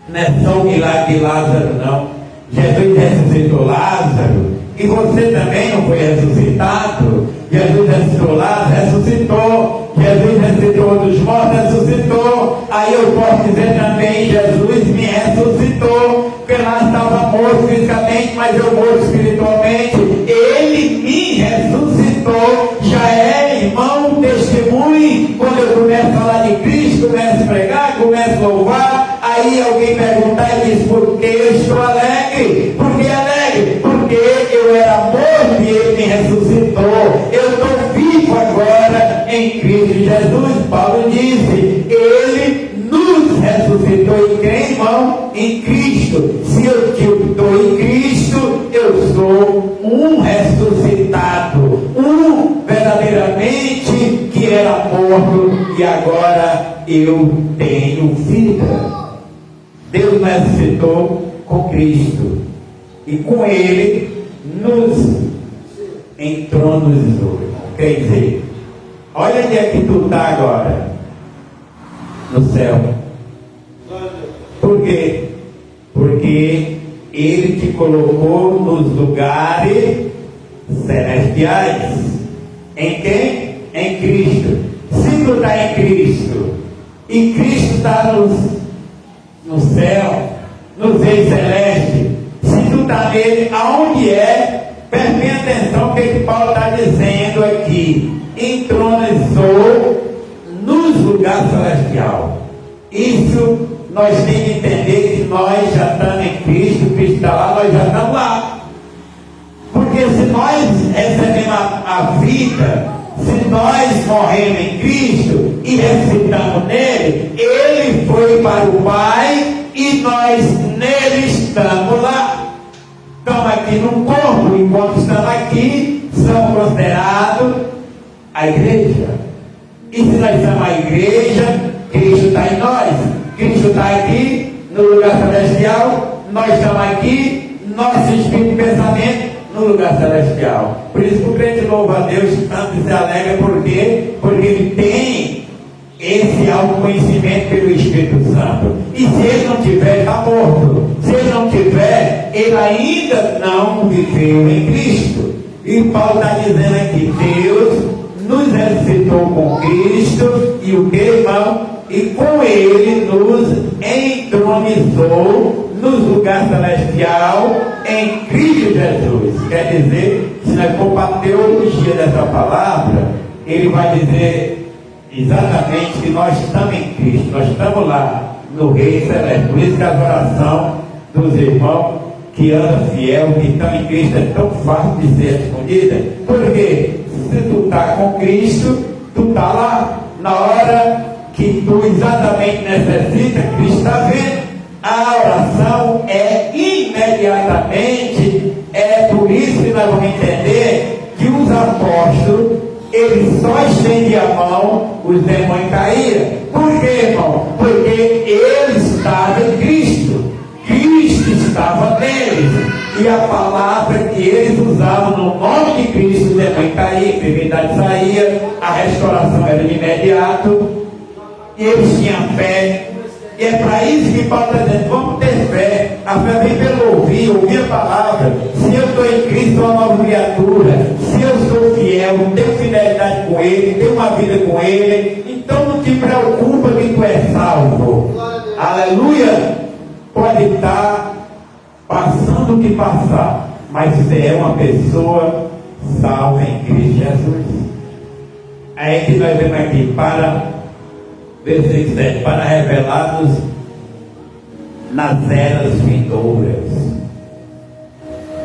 não é só o milagre de Lázaro, não. Jesus ressuscitou Lázaro, e você também não foi ressuscitado. Jesus ressuscitou Lázaro, ressuscitou. Jesus ressuscitou dos mortos, ressuscitou. Aí eu posso dizer também, Jesus me ressuscitou, porque lá estava morto fisicamente, mas eu morto espiritualmente. Ele me ressuscitou. Já é, irmão, um testemunho. Quando eu começo a falar de Cristo, começo a pregar, começo a louvar, aí alguém perguntar e diz: por que eu estou alegre? Por que alegre? Porque eu era morto e ele me ressuscitou. Eu estou vivo agora em Cristo Jesus. Paulo disse: ele nos ressuscitou. E crê, irmão, em Cristo. Se eu estou em Cristo, eu sou um ressuscitado, um verdadeiramente que era morto e agora eu tenho vida. Deus nos ressuscitou com Cristo e com ele nos entronizou. Quer dizer, olha onde é que tu está agora, no céu. Por quê? Porque ele te colocou nos lugares celestiais. Em quem? Em Cristo. Se tu está em Cristo e Cristo está no céu, nos reis celestes, se tu está nele, aonde é? Preste bem atenção o que Paulo está dizendo aqui. Entronizou nos lugares celestiais. Isso nós temos que entender, que nós já estamos em Cristo, Cristo está lá, nós já estamos lá. Porque se nós recebemos a vida, se nós morremos em Cristo e ressuscitamos nele, ele foi para o Pai e nós nele estamos lá. Estamos aqui no corpo, enquanto estamos aqui, somos considerados a igreja. E se nós somos a igreja, Cristo está em nós. Cristo está aqui no lugar celestial, nós estamos aqui, nosso espírito e pensamento no lugar celestial. Por isso que o crente louva a Deus tanto e se alegra. Por quê? Porque ele tem esse autoconhecimento pelo Espírito Santo. E se ele não tiver, está morto. Se ele não tiver, ele ainda não viveu em Cristo. E Paulo está dizendo aqui: Deus nos ressuscitou com Cristo e o que, irmão? E com ele nos entronizou nos lugares celestiais em Cristo Jesus. Quer dizer, se nós for para a teologia dessa palavra, ele vai dizer exatamente que nós estamos em Cristo, nós estamos lá no Rei Celeste. Por isso que a oração dos irmãos que andam fiel, que estão em Cristo, é tão fácil de ser respondida. Porque se tu está com Cristo, tu está lá na hora que tu exatamente necessita, Cristo está vendo. A oração é imediatamente. É por isso que nós vamos entender que os apóstolos, eles só estendiam a mão, os demônios caíram. Por quê, irmão? Porque eles estavam em Cristo, Cristo estava neles, e a palavra que eles usavam no nome de Cristo, o demônio caía, a enfermidade saía, a restauração era de imediato. E eles tinham fé. E é para isso que Paulo está dizendo: vamos ter fé. A fé vem pelo ouvir a palavra. Se eu estou em Cristo, sou uma nova criatura. Se eu sou fiel, tenho fidelidade com Ele, tenho uma vida com Ele, então não te preocupa que tu é salvo. Aleluia. Pode estar passando o que passar, mas você é uma pessoa salva em Cristo Jesus. Aí que nós vemos aqui para versículo 7, para revelar-nos nas eras vindouras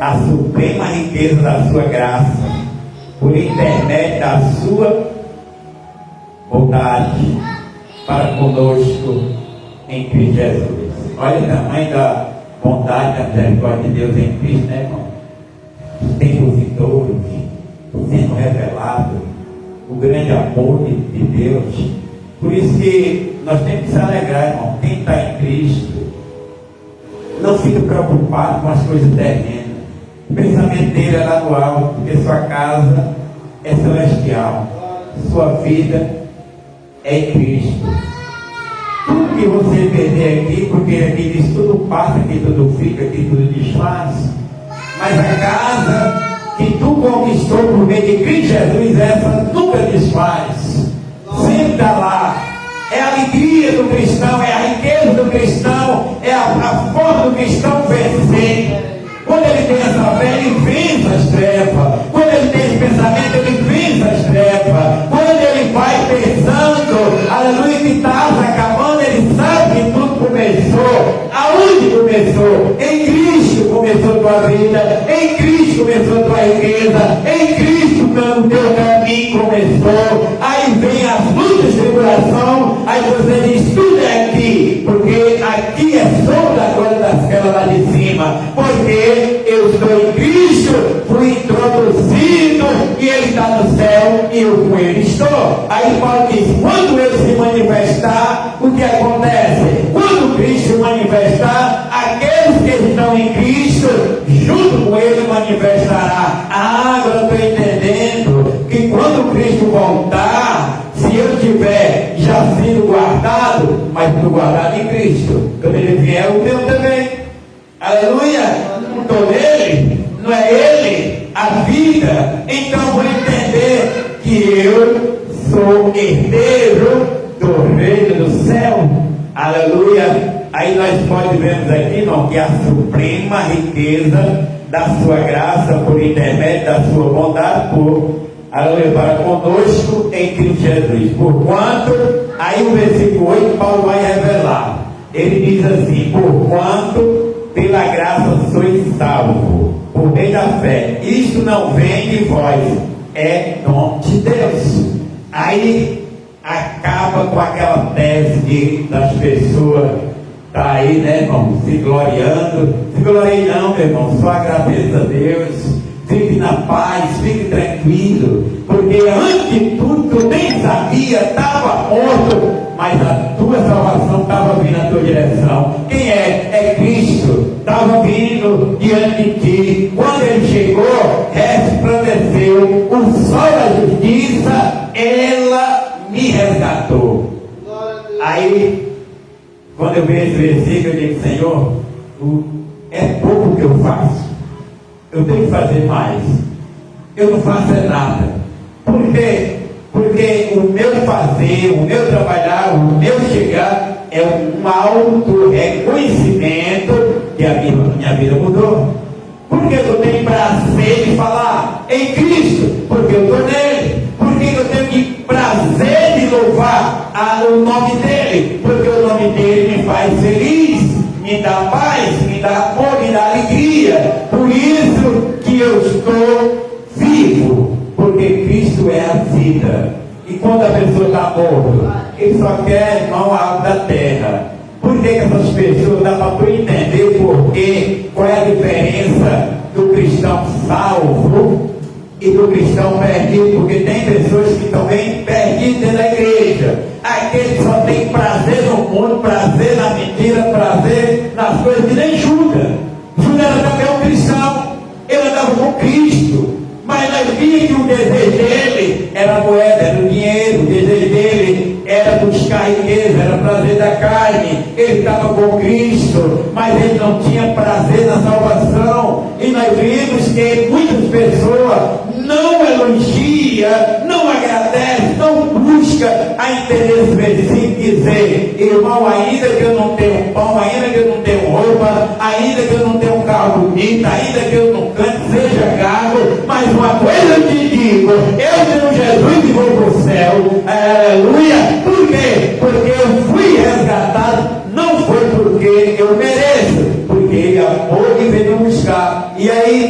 a suprema riqueza da sua graça, por intermédio da sua bondade para conosco em Cristo Jesus. Olha o tamanho da bondade, da misericórdia de Deus em Cristo, né, irmão? Tempos vindouros, sendo revelado o grande amor de Deus. Por isso que nós temos que se alegrar, irmão. Quem está em Cristo não fica preocupado com as coisas terrenas. O pensamento dele é lá no alto, porque sua casa é celestial, sua vida é em Cristo. Tudo que você perder aqui, porque aqui diz tudo passa, aqui tudo fica, aqui tudo desfaz, mas a casa que tu conquistou por meio de Cristo Jesus, essa nunca desfaz, sempre está lá. É a alegria do cristão, é a riqueza do cristão, é a forma do cristão vencer. Quando ele tem essa fé, ele vence as trevas. Quando ele tem esse pensamento, ele vence as trevas. Quando ele vai pensando, aleluia, que está acabando, ele sabe que tudo começou. Aonde começou? Em Cristo começou tua vida, em Cristo começou tua riqueza, em Cristo o teu caminho começou. Aí vem as lutas de tribulação, aí você diz, tudo é aqui, porque aqui é sombra da glória das caras lá de cima, porque eu estou em Cristo, fui introduzido e ele está no céu e eu com ele estou. Aí Paulo diz, quando ele se manifestar, o que acontece? Quando Cristo se manifestar, aqueles que estão em Cristo, junto com ele manifestará. Ah, agora eu estou entendendo que quando Cristo voltar, se eu tiver já sido guardado, mas estou guardado em Cristo, quando ele vier, o meu também. Aleluia! Não estou nele, não é ele, a vida. Então vou entender que eu sou herdeiro do reino do céu. Aleluia! Aí nós podemos ver aqui, irmão, que a suprema riqueza da sua graça, por intermédio da sua bondade, aleluia, para conosco em Cristo Jesus. Porquanto, aí o versículo 8, Paulo vai revelar. Ele diz assim, porquanto pela graça sois salvo, por meio da fé. Isso não vem de vós, é dom de Deus. Aí acaba com aquela tese das pessoas tá aí, né, irmão, se gloriando. Se glorie não, meu irmão, só agradeça a Deus. Fique na paz, fique tranquilo, porque antes de tudo tu nem sabia, estava morto, mas a tua salvação estava vindo na tua direção. Quem é? É Cristo, estava vindo diante de ti. Quando ele chegou, resplandeceu o sol da justiça, ela me resgatou. Aí, quando eu vejo esse versículo, eu digo, Senhor, é pouco que eu faço. Eu tenho que fazer mais. Eu não faço nada. Por quê? Porque o meu fazer, o meu trabalhar, o meu chegar é um alto reconhecimento que a minha vida mudou. Por que eu tenho prazer de falar em Cristo? Porque eu estou nele. Por que eu tenho prazer de louvar o nome dele? Porque o nome dele me faz feliz, me dá paz, me dá amor, me dá alegria. Por isso que eu estou vivo, porque Cristo é a vida. E quando a pessoa está morta, ele só quer, irmão, algo da terra. Por que essas pessoas, dá para tu entender por quê? Qual é a diferença do cristão salvo e do cristão perdido? Porque tem pessoas que estão bem perdidas dentro da igreja. Aquele que só tem prazer no mundo, prazer na mentira, prazer nas coisas que nem Judas. Judas era também um cristão, ele andava com Cristo, mas nós vimos que o desejo dele era a moeda, era o dinheiro, o desejo dele era buscar riqueza, era prazer da carne. Ele estava com Cristo, mas ele não tinha prazer na salvação. E nós vimos que muitas pessoas não elogia, não agradece, não busca a entender esse versículo e dizer, irmão, ainda que eu não tenho pão, ainda que eu não tenho roupa, ainda que eu não tenho um carro bonito, ainda que eu não cante, seja gago, mas uma coisa eu te digo, eu tenho Jesus e vou para o céu. Aleluia! Por quê? Porque eu fui resgatado, não foi porque eu mereço, porque ele amou e veio buscar. E aí,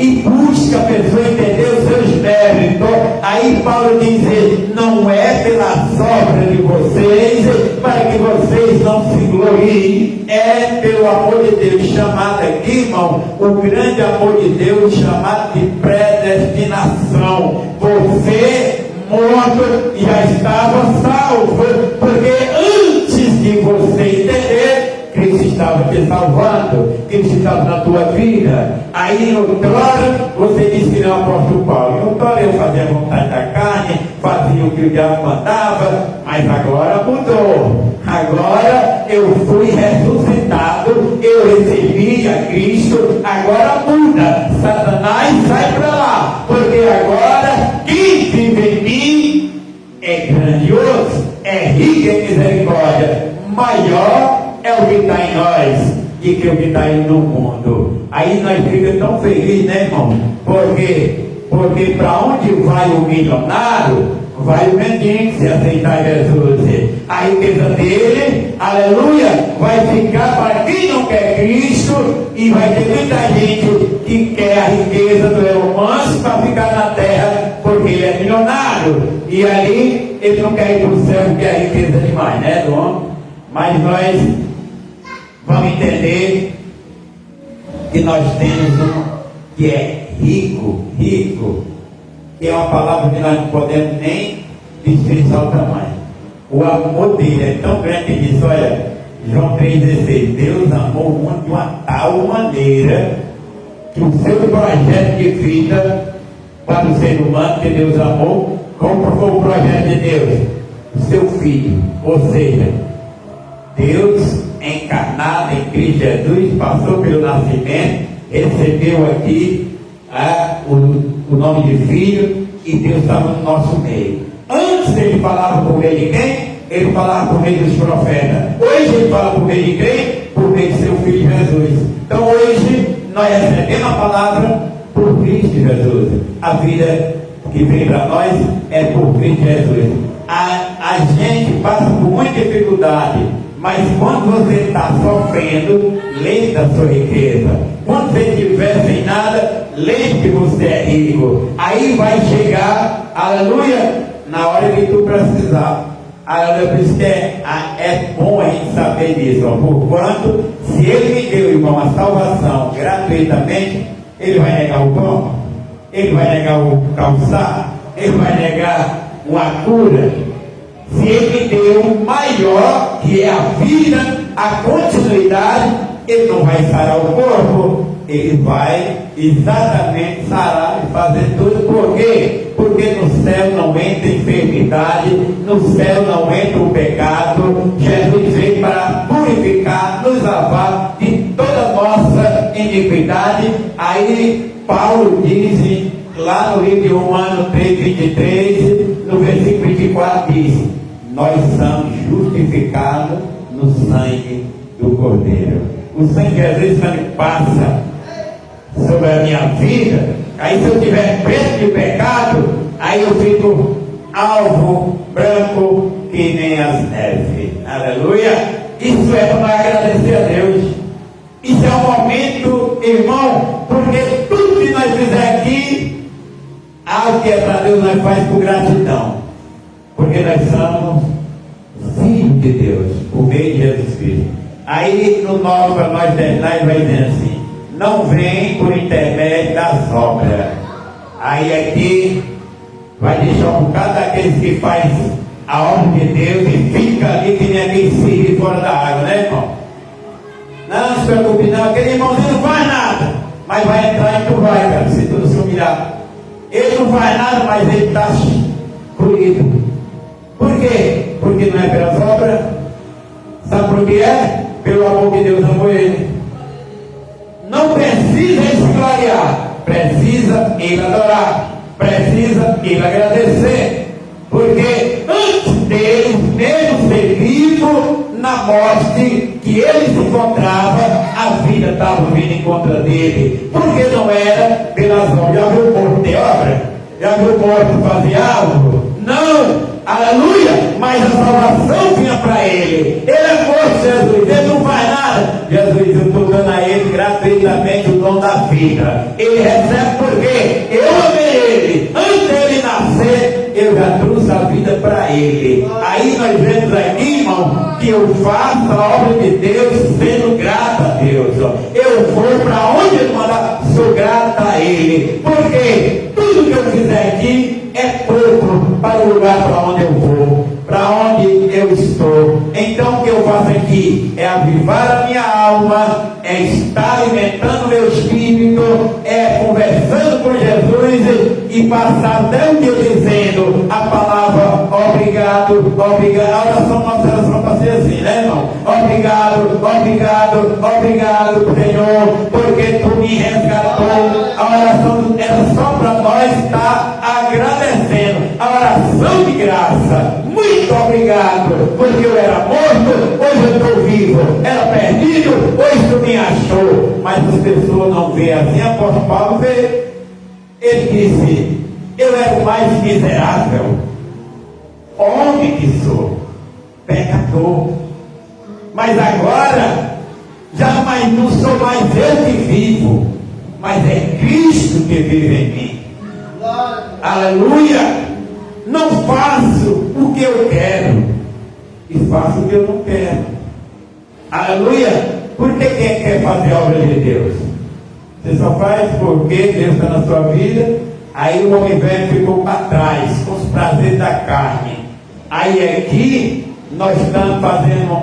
e busca a pessoa entender os seus méritos. Aí Paulo diz, não é pela sobra de vocês, para que vocês não se gloriem, é pelo amor de Deus, chamado aqui, irmão, o grande amor de Deus, chamado de predestinação. Você, morto, já estava salvo, porque antes de você entender, Cristo estava te salvando, Cristo estava na tua vida. Aí, outrora, você disse que não, apóstolo Paulo. Outrora eu fazia a vontade da carne, fazia o que o diabo mandava, mas agora mudou. Agora eu fui ressuscitado, eu recebi a Cristo, agora muda. Satanás sai para lá, porque agora quem vive em mim é grandioso, é rico em misericórdia, maior é o que está em nós e que o que está aí no mundo. Aí nós ficamos tão felizes, né, irmão? Porque para onde vai o milionário, vai o mendigo se aceitar Jesus. A riqueza dele, aleluia, vai ficar para quem não quer Cristo, e vai ter muita gente que quer a riqueza do Elon Musk para ficar na terra, porque ele é milionário, e ali ele não quer ir para o céu, porque é riqueza demais, né, do homem? Mas nós vamos entender que nós temos um que é rico, que é uma palavra que nós não podemos nem expressar o tamanho. O amor dele é tão grande que diz, olha, João 3,16, Deus amou o mundo de uma tal maneira que o seu projeto de vida para o ser humano que Deus amou, como foi o projeto de Deus? O seu Filho, ou seja, Deus encarnado em Cristo Jesus, passou pelo nascimento, recebeu aqui o nome de Filho, e Deus estava no nosso meio. Antes ele falava por meio de quem? Ele falava por meio dos profetas. Hoje ele fala por meio de quem? Por meio de seu Filho Jesus. Então hoje nós recebemos a palavra por Cristo Jesus. A vida que vem para nós é por Cristo Jesus. A gente passa por muita dificuldade, mas quando você está sofrendo, lembre da sua riqueza. Quando você estiver sem nada, lembre que você é rico. Aí vai chegar, aleluia, na hora que tu precisar. Aleluia, por isso que é bom a gente saber disso. Porquanto, se ele me deu, irmão, a salvação gratuitamente, ele vai negar o pão, ele vai negar o calçar, ele vai negar uma cura. Se ele deu o maior, que é a vida, a continuidade, ele não vai sarar o corpo, ele vai exatamente sarar e fazer tudo. Por quê? Porque no céu não entra enfermidade, no céu não entra o pecado. Jesus veio para purificar, nos lavar de toda nossa iniquidade. Aí Paulo diz lá no livro de Romanos 3,23, no versículo 24 diz: nós somos justificados no sangue do Cordeiro. O sangue de Jesus, quando ele passa sobre a minha vida, aí se eu tiver preso de pecado, aí eu fico alvo, branco, que nem as neves. Aleluia! Isso é para agradecer a Deus. Isso é um momento, irmão, porque tudo que nós fizermos aqui, algo que é para Deus, nós faz por gratidão. Porque nós somos filhos de Deus, por meio de Jesus Cristo. Aí no 9 para nós terminar, ele vai dizendo assim: não vem por intermédio das obras. Aí aqui vai deixar um bocado daqueles que faz a obra de Deus e fica ali que nem aquele circo fora da água, né, irmão? Não se preocupe não, aquele irmãozinho não faz nada, mas vai entrar e tu vai, cara, se tu não se humilhar. Ele não faz nada, mas ele está escolhido. Por quê? Porque não é pelas obras. Sabe por que é? Pelo amor que Deus amou ele. Não precisa ele se gloriar, precisa ele adorar, precisa ele agradecer. Porque antes dele, mesmo ser vivo, na morte que ele se encontrava, a vida estava vindo em contra dele. Porque não era pelas obras. Já viu o morto ter obra? Já viu o morto fazer algo? Não! Aleluia! Mas a salvação vinha para ele. Ele é morto, Jesus. Ele não faz nada. Jesus, eu estou dando a ele gratuitamente o dom da vida. vida. Ele recebe porque eu amei ele. Antes dele nascer, eu já trouxe a vida para ele. Aí nós vemos aqui, irmão, que eu faço a obra de Deus sendo grato a Deus. Eu vou para onde ele mandar, sou grato a ele. Porque tudo que eu fizer aqui é pouco para o lugar para onde eu vou, para onde eu estou. Então o que eu faço aqui é avivar a minha alma, é estar alimentando o meu espírito, é conversando com Jesus e passar até o dia dizendo a palavra obrigado, obrigado. A oração nossa oração para ser assim, né, irmão? Obrigado, obrigado, obrigado, Senhor, porque tu me resgatou. A oração era só para nós estar agradecendo. A oração de graça. Muito obrigado, porque eu era morto, hoje eu estou vivo. Era perdido, hoje tu me achou. Mas as pessoas não veem assim. O apóstolo Paulo vê. Ele disse: eu era o mais miserável homem que sou, pecador. Mas agora não sou mais eu que vivo, mas é Cristo que vive em mim. Aleluia! Não faço o que eu quero e faço o que eu não quero. Aleluia! Porque quem quer fazer a obra de Deus? Você só faz porque Deus está na sua vida. Aí o homem velho ficou para trás com os prazeres da carne. Aí aqui nós estamos fazendo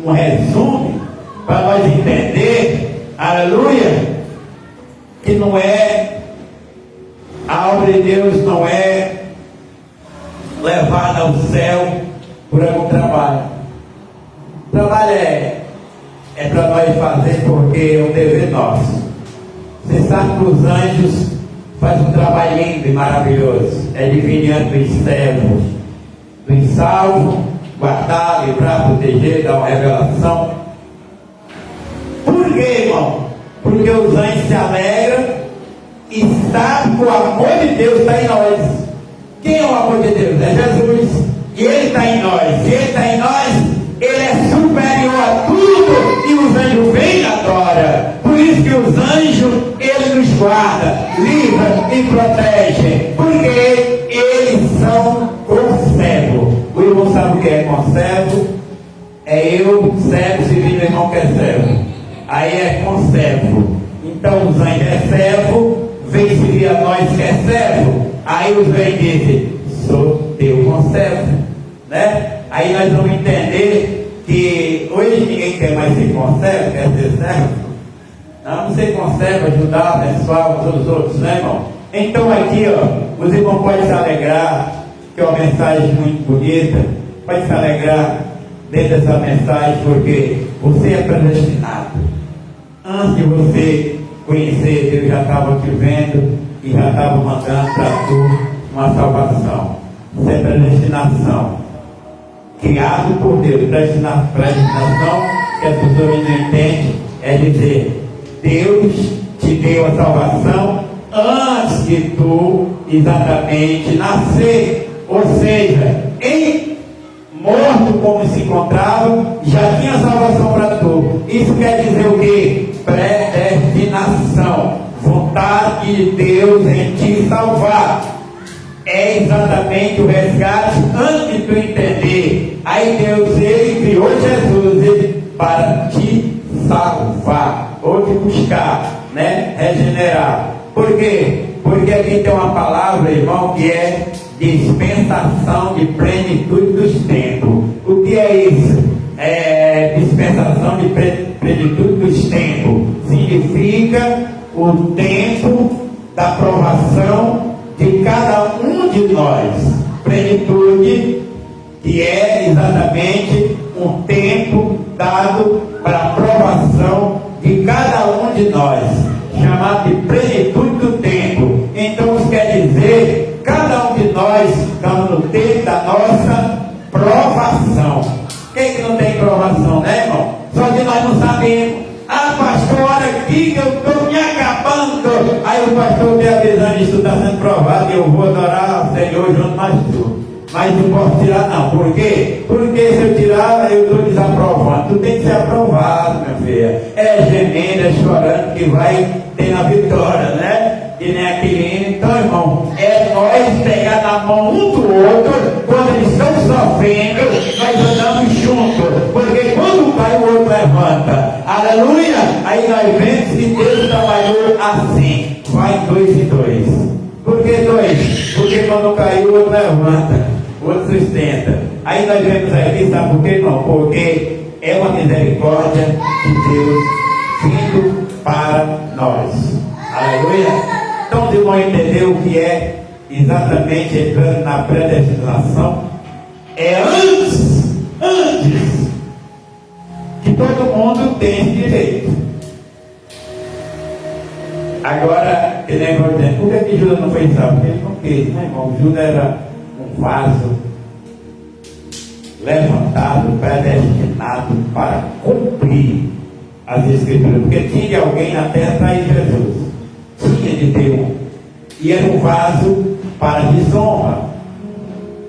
um resumo para nós entender, aleluia, que não é a obra de Deus, não é levada ao céu por algum trabalho. O trabalho é para nós fazer porque é um dever nosso. Você sabe que os anjos fazem um trabalho lindo e maravilhoso, edificando os servos, dos salvos, guardar, livrar, proteger, dar uma revelação. Por quê, irmão? Porque os anjos se alegram e sabem que o amor de Deus está em nós. Quem é o amor de Deus? É Jesus. E Ele está em nós. Se Ele está em nós, Ele é superior a tudo. E os anjos vêm e adoram. Por isso que os anjos, Ele nos guarda, livra e protege. Porque eles são conservos. O irmão sabe o que é conservo? É eu, servo, se vir o irmão que é servo. Aí é conservo. Então os anjos é servo, vem servir a nós que é servo. Aí os anjos dizem: sou teu conservo, né? Aí nós vamos entender que hoje ninguém quer mais ser conservo, quer ser servo. Não ser conservo, ajudar, abençoar uns os outros, né, irmão? Então aqui, ó, os irmãos podem se alegrar, que é uma mensagem muito bonita. Pode se alegrar dentro dessa mensagem, porque você é predestinado. Antes de você conhecer, Deus já estava te vendo e já estava mandando para tu uma salvação. Isso é predestinação. Criado por Deus. Predestinação, que as pessoas não entendem, é dizer: Deus te deu a salvação antes de tu exatamente nascer. Ou seja, morto como se encontrava, já tinha salvação para tu. Isso quer dizer o quê? Predestinação. Vontade de Deus em te salvar. É exatamente o resgate antes de tu entender. Aí Deus, Ele criou Jesus para te salvar, ou te buscar, né? Regenerar. Por quê? Porque aqui tem uma palavra, irmão, que é dispensação de plenitude dos tempos. O que é isso? É dispensação de plenitude dos tempos. Significa o tempo da provação de cada um de nós. Plenitude, que é exatamente um tempo dado para a provação de cada um de nós, chamado de plenitude do tempo. Então isso quer dizer, cada um de nós estamos no tempo da nossa provação. Quem que não tem provação, né, irmão? Só que nós não sabemos. Ah, pastor, olha aqui que eu estou me acabando. Aí o pastor me avisando: isso está sendo provado e eu vou adorar o Senhor junto mais tu. Mas não posso tirar não. Por quê? Porque se eu tirar, eu estou desaprovando. Tu tem que ser aprovado, minha filha. É gemendo, é chorando que vai tem a vitória, né? E nem aquele hino. Então, irmão, é nós pegar na mão um do outro, quando eles estão sofrendo, nós andamos juntos, porque quando cai o outro levanta, aleluia, aí nós vemos que Deus trabalhou assim, vai 2 e 2. Por que 2? Porque quando caiu o outro levanta, o outro sustenta. Aí nós vemos aqui, sabe por quê, irmão? Porque é uma misericórdia de Deus vindo para nós, aleluia. Então, os irmãos entenderam o que é exatamente entrando na predestinação? É antes que todo mundo tem esse direito. Agora, ele é importante. Por que Judas não foi salvo? Porque ele não quis, né, irmão? Judas era um vaso levantado, predestinado para cumprir as Escrituras. Porque tinha de alguém na terra trair Jesus. Tinha de ter um. E era um vaso para desonra.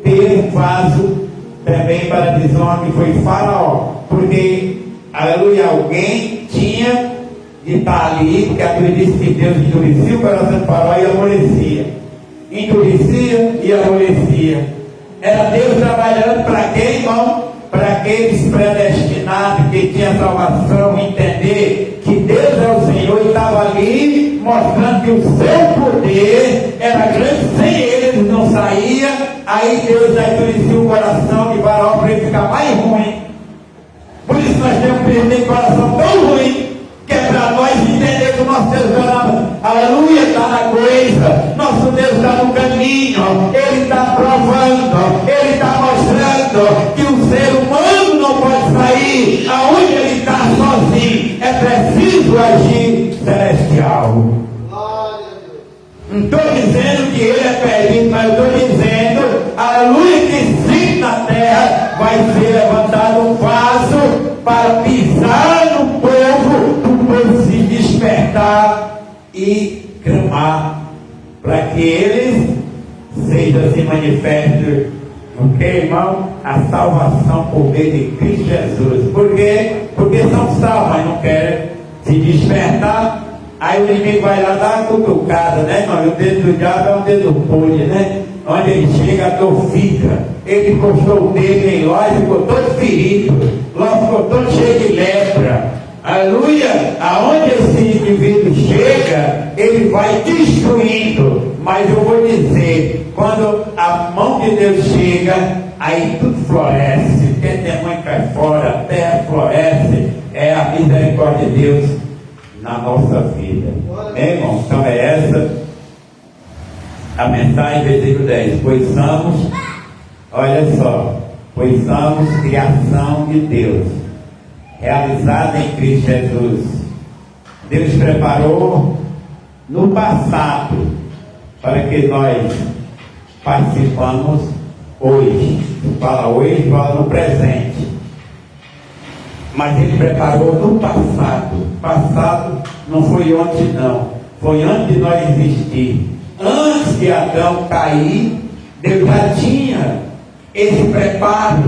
Teve um vaso também para desonra, que foi Faraó. Porque, aleluia, alguém tinha de estar ali, porque a Bíblia diz que Deus endurecia o coração de Faraó e amolecia. Endurecia e amolecia. Era Deus trabalhando para quem, irmão? Para aqueles predestinados que tinham salvação, entender que Deus é o Senhor e estava ali mostrando que o seu poder era grande, sem eles não saía. Aí Deus endurecia o coração de Faraó para ele ficar mais ruim. Por isso nós temos que perder o coração tão ruim, que é para nós entender que o nosso Deus está, aleluia, está na coisa, nosso Deus está no caminho, Ele está provando, Ele está mostrando que o ser humano não pode sair aonde ele está sozinho, é preciso agir celestial. Não estou dizendo que ele é perdido, mas eu estou dizendo, aleluia, que sim, na terra vai ser levantado um vaso para pisar no povo se despertar e clamar para que eles sejam se manifestem, ok, irmão? A salvação por meio de Cristo Jesus. Por quê? Porque são salvos, mas não querem se despertar. Aí o inimigo vai lá dar uma cutucada, né, irmão? E o dedo do diabo é um dedo podre, né? Onde ele chega, a dor fica. Ele encostou o dedo em Ló e ficou todo ferido. Ló ficou todo cheio de lepra. Aleluia! Aonde esse indivíduo chega, ele vai destruindo. Mas eu vou dizer, quando a mão de Deus chega, aí tudo floresce. Quem tem mãe cai fora, a terra floresce. É a misericórdia de Deus na nossa vida. Irmão, então é essa a mensagem, versículo 10. Pois somos, olha só, pois somos criação de Deus, realizada em Cristo Jesus. Deus preparou no passado para que nós participamos hoje. Fala hoje, fala no presente. Mas Ele preparou no passado. Passado não foi ontem, não. Foi antes de nós existir. Antes de Adão cair, Deus já tinha esse preparo.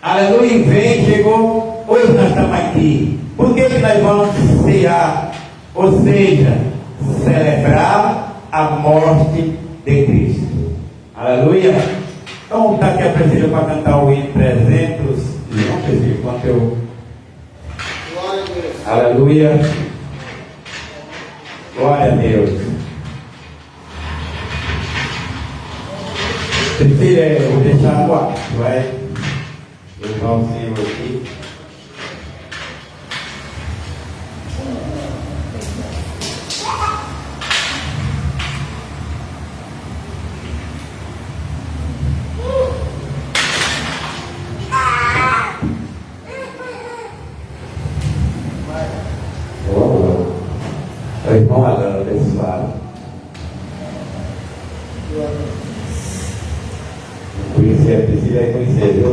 Aleluia, e veio, chegou. Hoje nós estamos aqui. Por que nós vamos cear? Ou seja, celebrar a morte de Cristo. Aleluia. Então, está aqui a Priscila para cantar o hino 300. Não, Priscila, enquanto eu... Aleluia. Glória a Deus. Priscila, eu vou deixar no ar. Vai levar o Senhor aqui. O irmão Alan, abençoado. Conhecer a Priscila é conhecer, viu?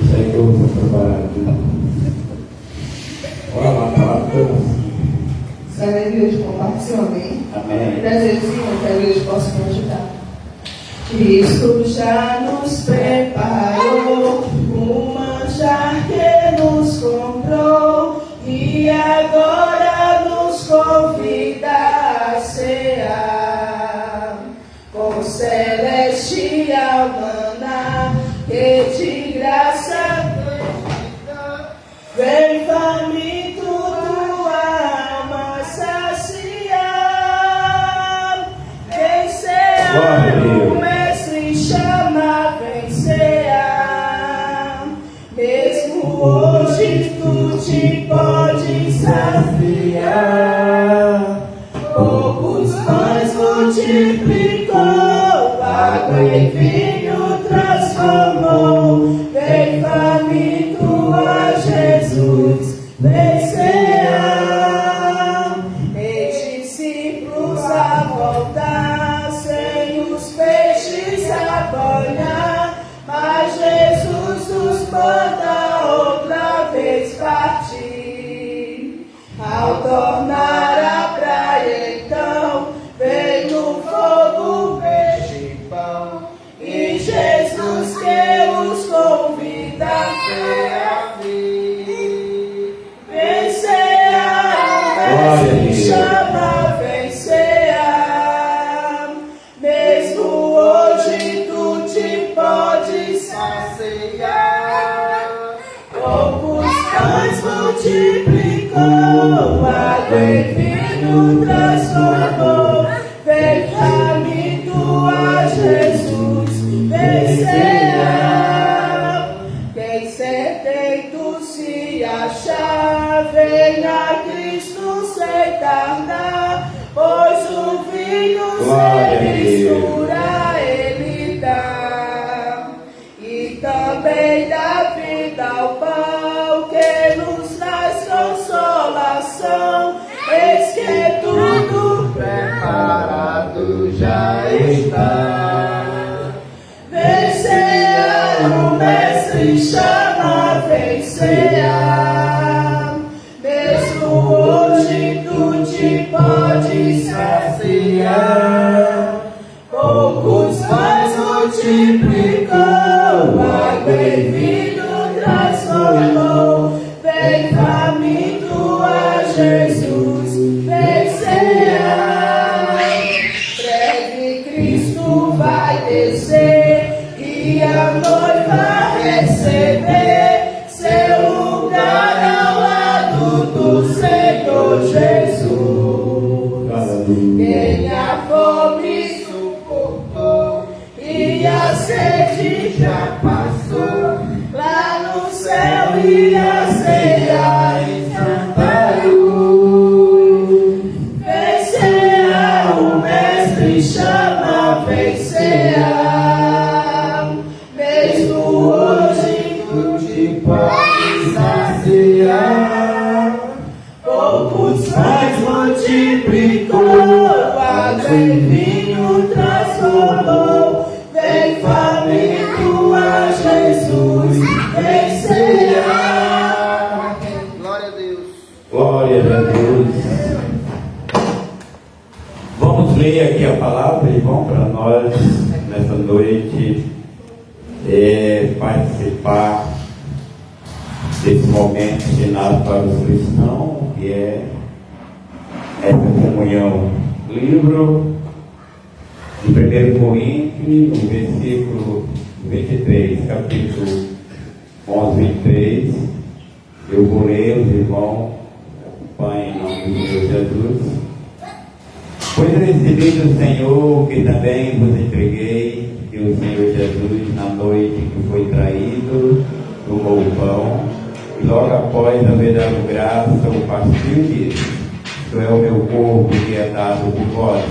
Deixa aí que eu vou preparar aqui. Olha lá, a palavra que eu... Sai da igreja, compartilha, amém? Amém. Prazer, Senhor, que a igreja possa me ajudar. Cristo já nos preparou o manjar que nos comprou e agora graça, vem faminto tua alma saciar. Quem cear, o mestre chama, vem cear. Mesmo hoje tu te pode saciar. Poucos pães multiplicou, água em vinho transformou. Vem faminto a Jesus, vem cear. Em discípulos a voltar, sem os peixes a banhar, mas Jesus nos manda outra vez partir. Ao tornar a praia então, vem no fogo peixe e pão, e Jesus que os convida a vem cear, o mestre chama, vem cear. Mesmo hoje tu te podes saciar. Poucos pães multiplicou, água em vinho transformou. Vem faminto a Jesus, vem cear. Quem sedento se achar, venha a Cristo sem tardar, pois o vinho sem mistura ele dá. E também dá vida ao pão que nos traz consolação. Eis que tudo preparado já está. Vem cear, o mestre chama, vem cear. Mesmo hoje tu te podes saciar. Poucos pães multiplicou, água em vinho transformou. Vem faminto a Jesus, vem cear. Breve Cristo vai descer e a noiva receber seu lugar ao lado do Senhor Jesus. Quem a fome suportou e a sede já passou, lá no céu ia cear em santa luz. Vem cear, o mestre chama, vem cear. Mesmo hoje tu te podes saciar. Poucos pães multiplicou, água em vinho transformou. Vem faminto a Jesus, vem cear. Glória a Deus. Glória a Deus. Vamos ler aqui a palavra, irmão, para nós nessa noite participar desse momento destinado para os cristãos, que é essa comunhão. Livro de 1 Coríntios, no versículo 23, capítulo 11, 23. Eu vou ler, os irmãos acompanhem em nome do Senhor Jesus. Pois recebi do Senhor que também vos entreguei, que o Senhor Jesus, na noite que foi traído, tomou o pão, e logo após haver dado graça, o partiu e disse: isto é o meu corpo que é dado por vós.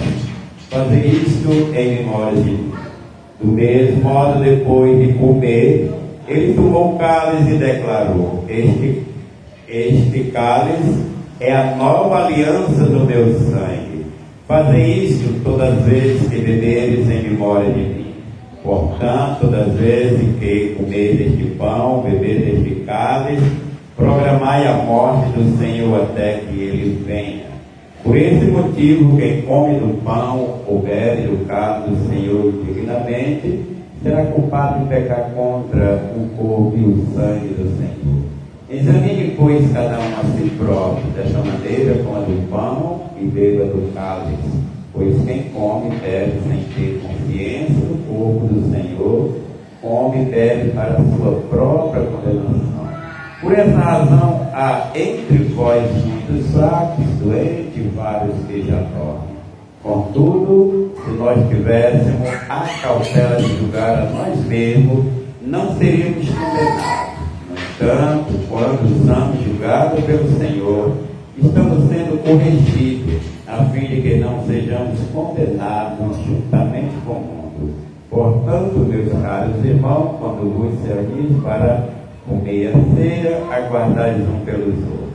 Fazer isto em memória de mim. Do mesmo modo, depois de comer, ele tomou o cálice e declarou: este cálice é a nova aliança do meu sangue. Fazei isto todas as vezes que beberes em memória de mim. Portanto, todas as vezes que comeres este pão, beberes este cálice, programai a morte do Senhor até que ele venha. Por esse motivo, quem come do pão ou bebe do cálice do Senhor dignamente, será culpado de pecar contra o corpo e o sangue do Senhor. Examine, pois, cada um a si próprio, desta maneira coma do pão e beba do cálice. Pois quem come deve sem ter consciência do corpo do Senhor, come e bebe para a sua própria condenação. Por essa razão, há entre vós muitos fracos, doentes e vários que já dormem. Contudo, se nós tivéssemos a cautela de julgar a nós mesmos, não seríamos condenados. No entanto, quando somos julgados pelo Senhor, estamos sendo corrigidos, a fim de que não sejamos condenados juntamente com o mundo. Portanto, meus caros irmãos, quando vos reunis para comer a ceia, aguardais um pelos outros.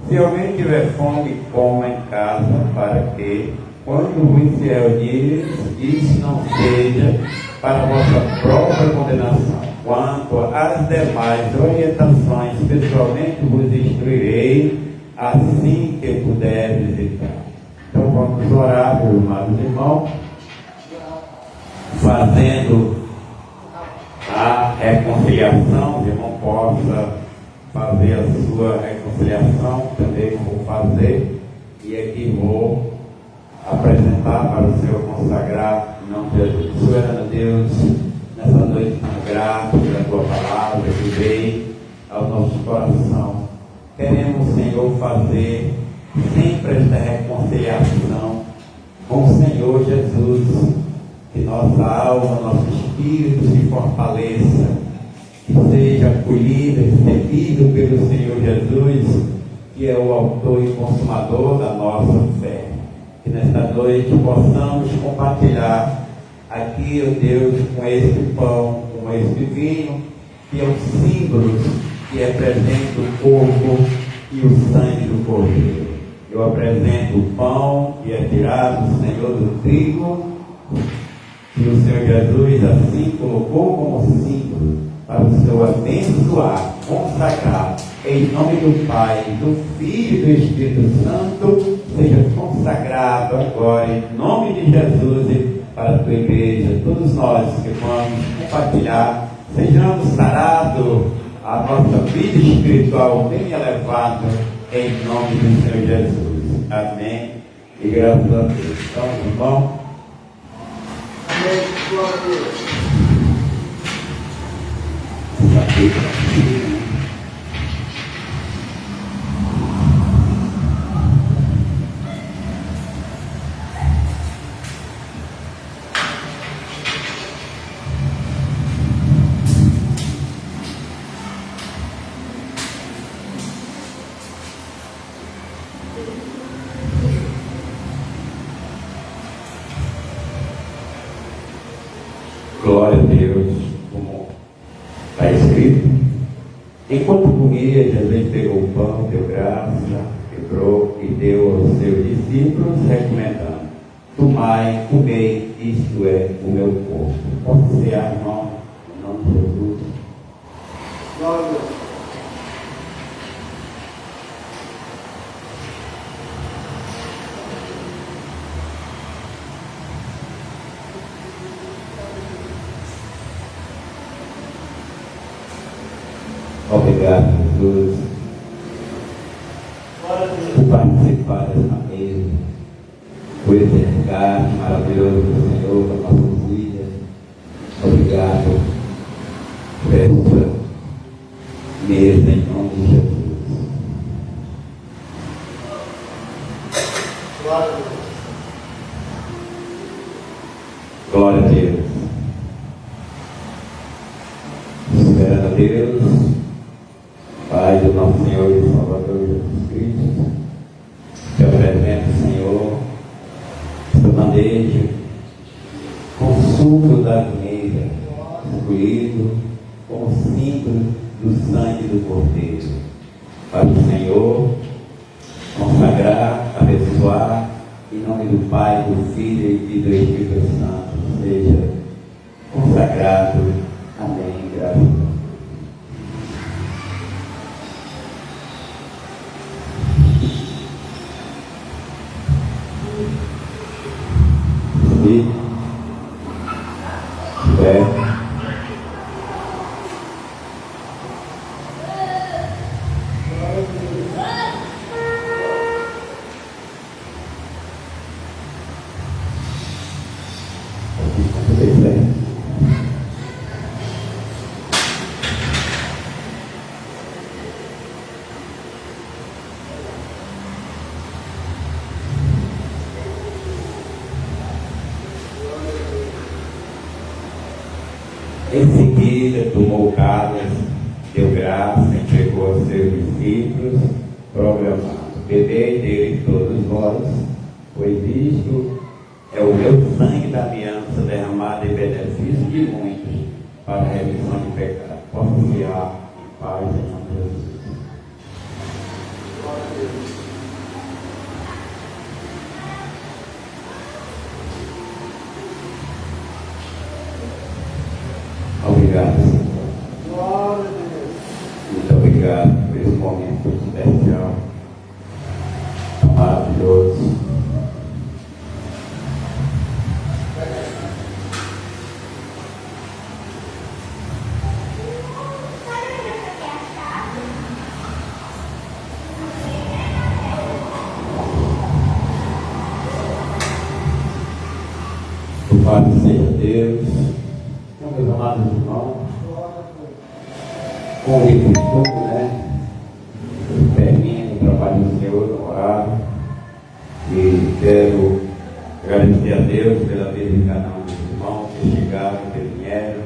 Se alguém tiver fome, coma em casa, para que, quando vos reunires, isso não seja para a vossa própria condenação. Quanto às demais orientações, pessoalmente vos instruirei, assim que puder visitar. Então vamos orar, meus amados irmãos, fazendo a reconciliação. O irmão possa fazer a sua reconciliação, também vou fazer, e aqui vou apresentar para o Senhor consagrar em nome de Jesus. Soberano Deus, nessa noite grato pela tua palavra que veio ao nosso coração. Queremos, Senhor, fazer sempre esta reconciliação com o Senhor Jesus, que nossa alma, nosso espírito se fortaleça, que seja acolhido, recebido pelo Senhor Jesus, que é o autor e consumador da nossa fé. Que nesta noite possamos compartilhar aqui, ó Deus, com este pão, com este vinho, que é o símbolo que representa o corpo e o sangue do Cordeiro. Eu apresento o pão que é tirado, Senhor, do trigo, que o Senhor Jesus assim colocou como símbolo para o seu abençoar, consagrar, em nome do Pai, do Filho e do Espírito Santo, seja consagrado agora em nome de Jesus para a tua igreja. Todos nós que vamos compartilhar, sejamos sarados, a nossa vida espiritual bem elevada em nome do Senhor Jesus. Amém. E graças a Deus. Então, irmão. Amém. Glória a Deus. Glória a Deus, como está escrito. Enquanto comia, Jesus pegou o pão, deu graça, quebrou e deu aos seus discípulos, recomendando: tomai, comei, isto é o meu corpo. Pode ser, irmão, em nome de Jesus. Glória a Deus. Obrigado, Jesus, Glória a Deus. por participar dessa mesa, por esse resgate maravilhoso do Senhor para nossas vidas. Obrigado por essa mesa em nome de Jesus. Glória a Deus. Glória a Deus. Soberano a Deus, Pai do nosso Senhor e Salvador Jesus Cristo, te apresento, Senhor, esta bandeja com suco da videira, escolhido como símbolo do sangue do Cordeiro, para o Senhor consagrar, abençoar, em nome do Pai, do Filho e do Espírito Santo, seja consagrado. Amém. Graças a Deus. Em seguida, tomou o cálice, deu graça, entregou aos seus discípulos, proclamando: bebei dele todos vós, pois isto é o meu sangue da aliança derramado em benefício de muitos para a remissão de pecados. Posso confiar em paz em nome de Jesus. Glória a Deus. Obrigado, Senhor. Glória a Deus. Muito obrigado por esse momento especial, maravilhoso. Louvado seja Deus. Então, meus amados irmãos, como de costume, né? Termino o trabalho do Senhor no horário e quero agradecer a Deus pela vida de cada um dos irmãos que chegaram, que vieram,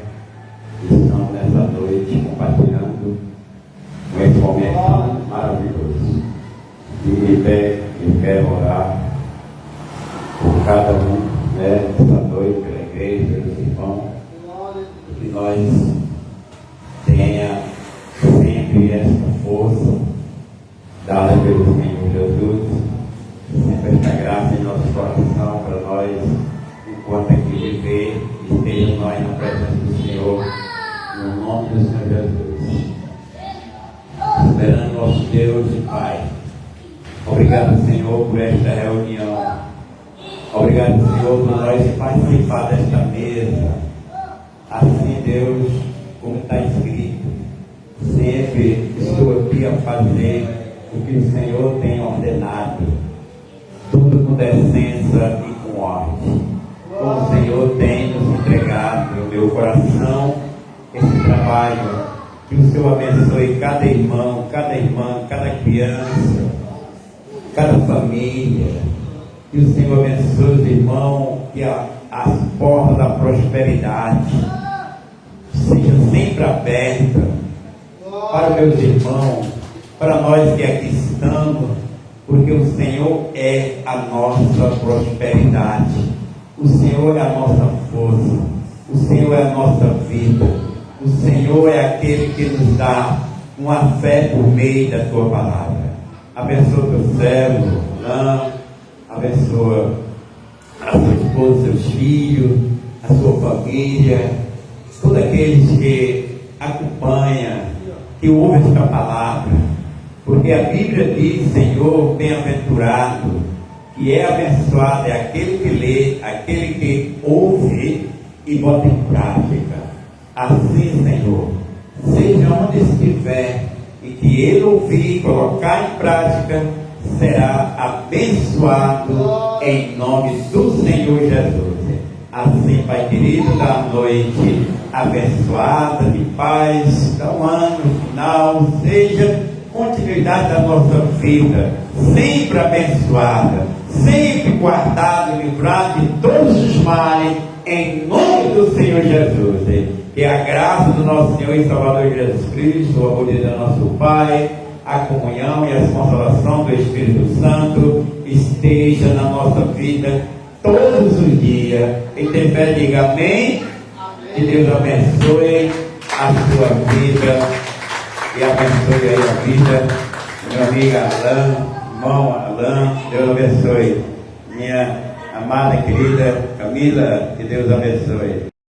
que estão nessa noite compartilhando com esse momento tão maravilhoso. E quero orar por cada um, né, essa noite, pela igreja, pelos irmãos, que nós tenha sempre esta força dada pelo Senhor Jesus, sempre esta graça em nosso coração para nós, enquanto aqui viver, esteja nós na presença do Senhor, no nome do Senhor Jesus. Esperando nosso Deus e Pai. Obrigado, Senhor, por esta reunião. Obrigado, Senhor, por nós participar desta mesa. Assim, Deus, como está escrito, sempre estou aqui a fazer o que o Senhor tem ordenado, tudo com decência e com ordem. Como o Senhor tem nos entregado no meu coração esse trabalho, que o Senhor abençoe cada irmão, cada irmã, cada criança, cada família. Que o Senhor abençoe os irmãos, que as portas da prosperidade sejam sempre abertas para meus irmãos, para nós que aqui estamos, porque o Senhor é a nossa prosperidade, o Senhor é a nossa força, o Senhor é a nossa vida, o Senhor é aquele que nos dá uma fé por meio da tua palavra. Abençoa teu servo, abençoa a sua esposa, seus filhos, a sua família, todos aqueles que acompanham, que ouvem esta palavra, porque a Bíblia diz: Senhor, bem-aventurado, que é abençoado é aquele que lê, aquele que ouve e bota em prática. Assim, Senhor, seja onde estiver e que ele ouvir e colocar em prática, será abençoado em nome do Senhor Jesus. Assim, Pai querido, da noite abençoada, de paz, da um ano final, seja continuidade da nossa vida, sempre abençoada, sempre guardado e livrado de todos os males, em nome do Senhor Jesus. Que a graça do nosso Senhor e Salvador Jesus Cristo, o amor de Deus nosso Pai, a comunhão e a consolação do Espírito Santo esteja na nossa vida todos os dias. Quem tem fé, diga amém. Que Deus abençoe a sua vida e abençoe aí a vida do meu amigo Alain, irmão Alain. Deus abençoe minha amada querida Camila. Que Deus abençoe.